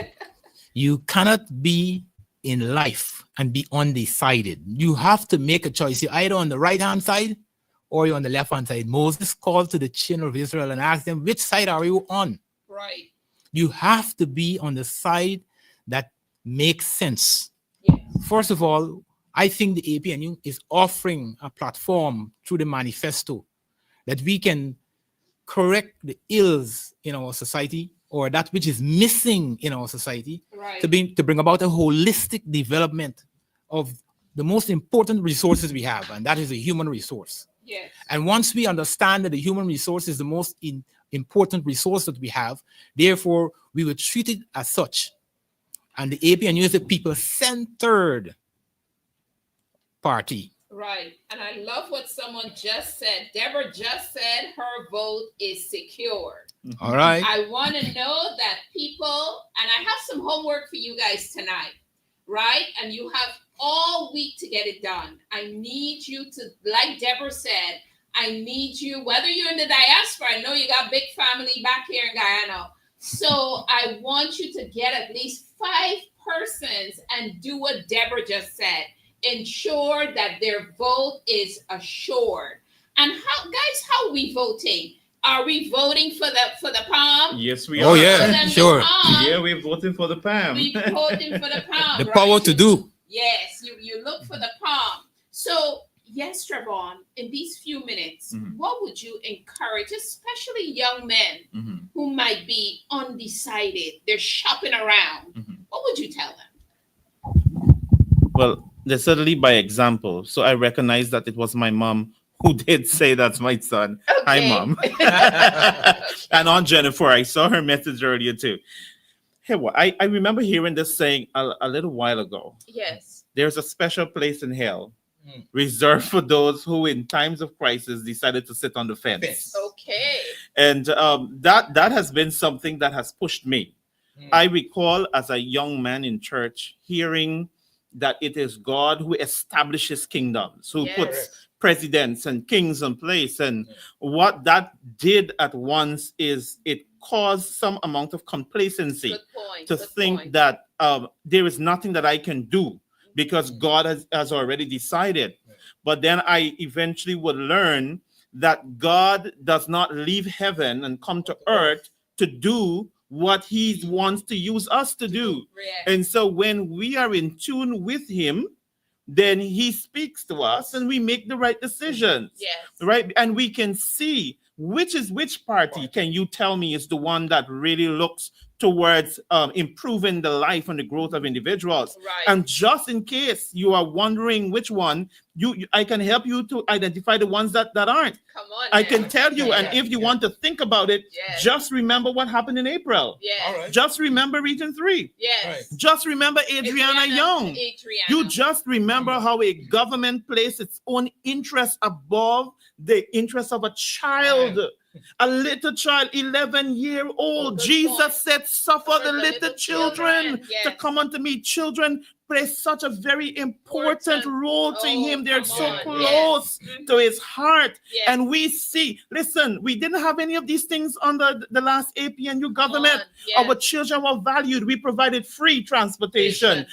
You cannot be in life and be undecided. You have to make a choice. You're either on the right-hand side or you're on the left-hand side. Moses called to the children of Israel and asked them, which side are you on? Right. You have to be on the side that makes sense. Yes. First of all, I think the APNU is offering a platform through the manifesto that we can correct the ills in our society or that which is missing in our society, right, to bring about a holistic development of the most important resources we have, and that is the human resource. Yes. And once we understand that the human resource is the most important resource that we have, therefore we will treat it as such. And the APNU is a people-centered party. Right. And I love what someone just said. Deborah just said her vote is secured. All right. I want to know that people, and I have some homework for you guys tonight, right? And you have all week to get it done. I need you to, like Deborah said, I need you, whether you're in the diaspora, I know you got big family back here in Guyana. So I want you to get at least 5 persons and do what Deborah just said. Ensure that their vote is assured. And how are we voting? Are we voting for the palm? Yes, we Oh, are. yeah. So then the Sure. palm, Yeah, we're voting for the PAM. we voting for the palm. The right? power to do. Yes, you look for the palm. So yes, Trevon, in these few minutes, what would you encourage, especially young men who might be undecided? They're shopping around. What would you tell them? Well, they certainly by example. So I recognize that it was my mom who did say that's my son. Hi, Okay. Mom. And on Jennifer, I saw her message earlier too. Hey, what I remember hearing this saying a little while ago. Yes. There's a special place in hell reserved for those who, in times of crisis, decided to sit on the fence. Okay. And that has been something that has pushed me. I recall as a young man in church hearing that it is God who establishes kingdoms, who puts presidents and kings in place. And what that did at once is it caused some amount of complacency to think that there is nothing that I can do because God has already decided. But then I eventually would learn that God does not leave heaven and come to earth to do what he wants to use us to do. And so when we are in tune with him, then he speaks to us and we make the right decisions. Right? And we can see which party can you tell me is the one that really looks towards improving the life and the growth of individuals. And just in case you are wondering which one, I can help you to identify the ones that aren't. Come on. I can tell you, and if you want to think about it, just remember what happened in April. Just remember Region 3. Just remember Adriana Young. You just remember how a government placed its own interest above the interest of a child. A little child, 11-year-old. Jesus said, suffer the little children to come unto me. Children play such a very important role to him. They're so close to his heart. And we see, listen, we didn't have any of these things under the last APNU government. Our children were valued. We provided free transportation.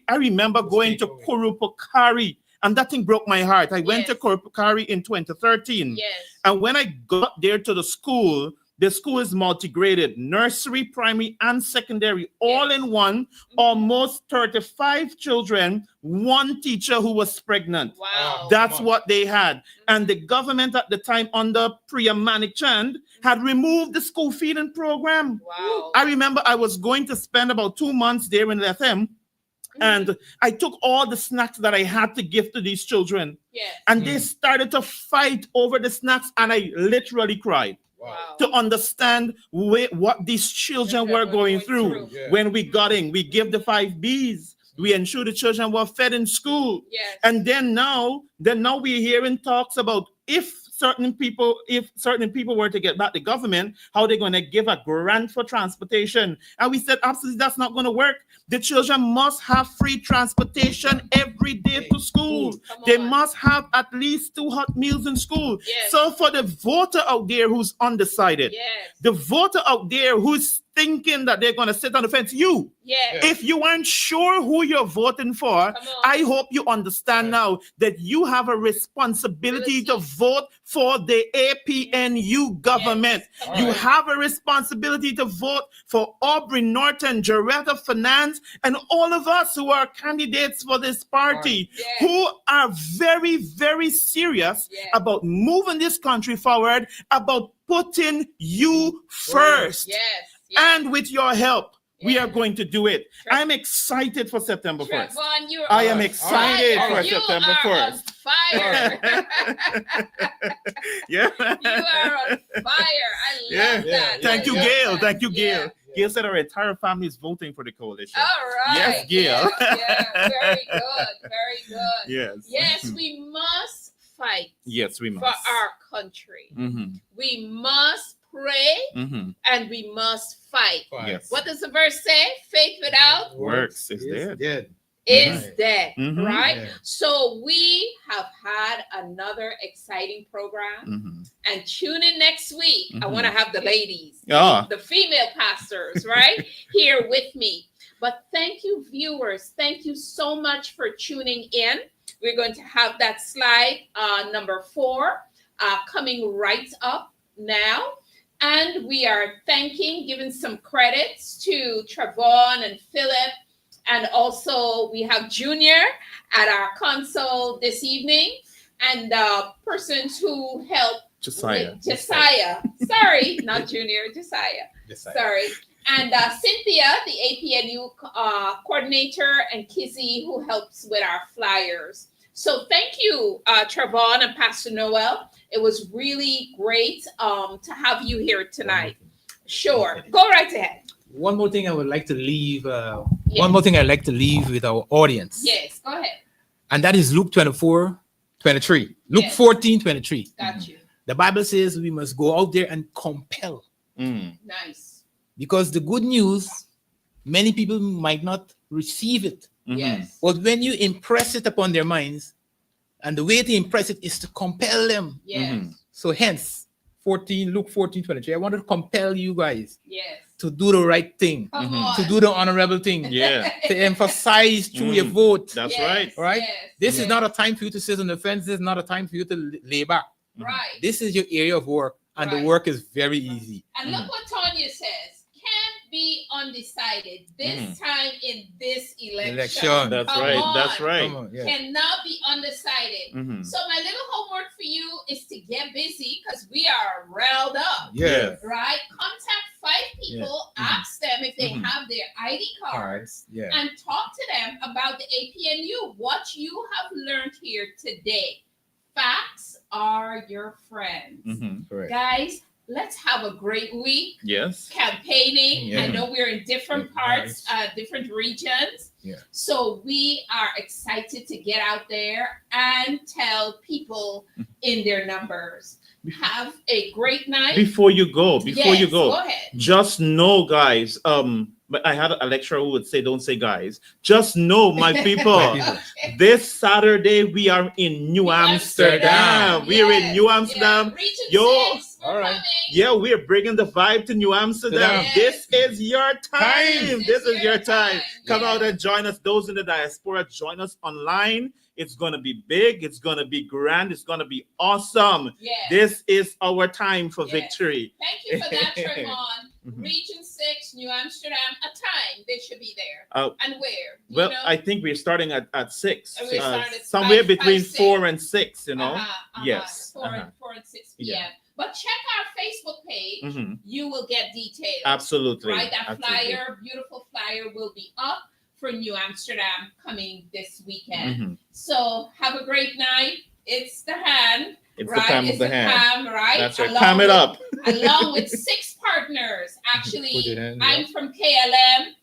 I remember going to Kurupukari. And that thing broke my heart. I went to Kurupukari in 2013. And when I got there to the school is multi-graded, nursery, primary, and secondary, all in one, almost 35 children, one teacher who was pregnant. Wow. That's what they had. And the government at the time under Priya Manik Chand had removed the school feeding program. Wow. I remember I was going to spend about 2 months there in FM. And I took all the snacks that I had to give to these children. And they started to fight over the snacks. And I literally cried to understand what these children were going through. When we got in, we gave the 5 Bs. We ensured the children were fed in school. And then now we're hearing talks about if certain people were to get back the government, how they're going to give a grant for transportation. And we said, absolutely, that's not going to work. The children must have free transportation every day to school. They must have at least 2 hot meals in school. So for the voter out there who's undecided, the voter out there who's thinking that they're going to sit on the fence, if you aren't sure who you're voting for, I hope you understand now that you have a responsibility to vote for the APNU government. You have a responsibility to vote for Aubrey Norton, Jaretta Finance, and all of us who are candidates for this party, who are very, very serious about moving this country forward, about putting you first. And with your help, we are going to do it. I'm excited for September 1st. I am excited for September 1st. Fire. Yeah. You are on fire. I love that. Thank you, Gail. Thank you, Gail. Gail said our entire family is voting for the coalition. All right. Yes, Gail. Very good. Very good. Yes. Yes, we must fight. Yes, we must. For our country. We must pray and we must fight. Yes. What does the verse say? Faith without works is dead. Is dead, right? So we have had another exciting program. And tune in next week. I want to have the ladies, the female pastors, right, here with me. But thank you, viewers. Thank you so much for tuning in. We're going to have that slide number 4 coming right up. now. And we are giving some credits to Travon and Philip. And also we have Junior at our console this evening. And persons who helped Josiah. Josiah. Sorry, not Junior, Josiah. Sorry. And Cynthia, the APNU coordinator, and Kizzy, who helps with our flyers. So thank you, Travon and Pastor Noel. It was really great to have you here tonight. Sure. Go right ahead. One more thing I would like to leave. One more thing I'd like to leave with our audience. Yes, go ahead. And that is Luke 24:23. Luke 14:23. Got you. The Bible says we must go out there and compel. Nice. Because the good news, many people might not receive it. Yes. But when you impress it upon their minds, and the way to impress it is to compel them. Yes. So hence, Luke 14:23. I want to compel you guys Yes. to do the right thing, Come on. to do the honorable thing, Yeah. to emphasize through your vote. That's Yes, right. Right? yes, This is yes. not a time for you to sit on the fence. This is not a time for you to lay back. Right. This is your area of work, and the Right. work is very easy. And look what Tanya says. Can't be undecided this time in this election. That's Come right. on. That's right. Come on, yeah. Cannot be undecided. So my little homework for you is to get busy because we are railed up. Yeah. Right? Contact 5 people, ask them if they have their ID cards, Yeah. and talk to them about the APNU, what you have learned here today. Facts are your friends. Correct. Guys, let's have a great week Yes. campaigning. Yeah. I know we're in different parts, different regions. Yeah. So we are excited to get out there and tell people in their numbers. Have a great night. Before you go, Yes, go ahead. just know, guys. But I had a lecturer who would say, "Don't say guys." Just know, my people. This Saturday we are in New Amsterdam. We are in New Amsterdam. Region Yo, 6, we're all right. coming. Yeah, we're bringing the vibe to New Amsterdam. Yes. This is your time. This is your time. Come Yes. out and join us. Those in the diaspora, join us online. It's going to be big. It's going to be grand. It's going to be awesome. Yes. This is our time for Yes. victory. Thank you for that, Trevon. Region 6, New Amsterdam, a time they should be there. And where? Do Well, you know? I think we're starting at 6. And we start at somewhere 5, between 6. 4 and 6, you know? Yes. 4 and 6 p.m. Yeah. But check our Facebook page. Mhm. You will get details. Absolutely. Right? That Absolutely. flyer, beautiful flyer, will be up for New Amsterdam coming this weekend. Mhm. So have a great night. It's the hand. It's right? the palm It's of the hand. palm, right? That's right. Along Palm it with- up. Along with 6 partners. Actually, Put it in, I'm from KLM.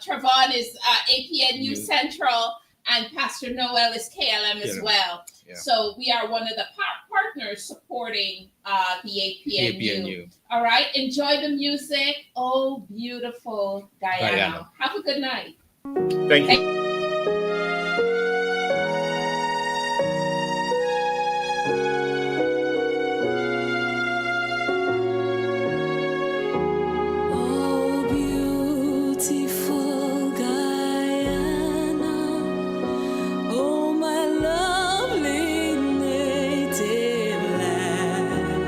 Travon is APNU Central, and Pastor Noel is KLM as well. Yeah. So we are one of the partners supporting the APNU. APNU. All right. Enjoy the music. Oh, beautiful Guyana. Guyana. Have a good night. Thank you. Oh, beautiful Guyana, oh, my lovely native land,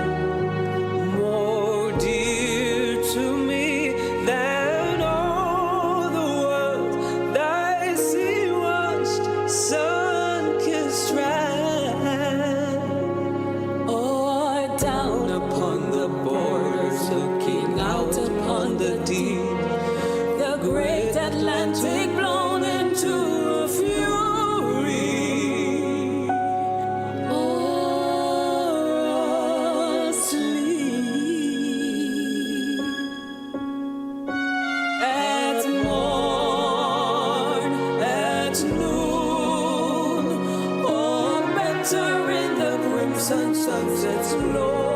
more dear to me than all the world, thy sea-washed, sun-kissed strand. Or down upon the borders, looking out upon the deep, the great Atlantic blown into a fury, or asleep. At morn, at noon, or better in the crimson sunset's glow.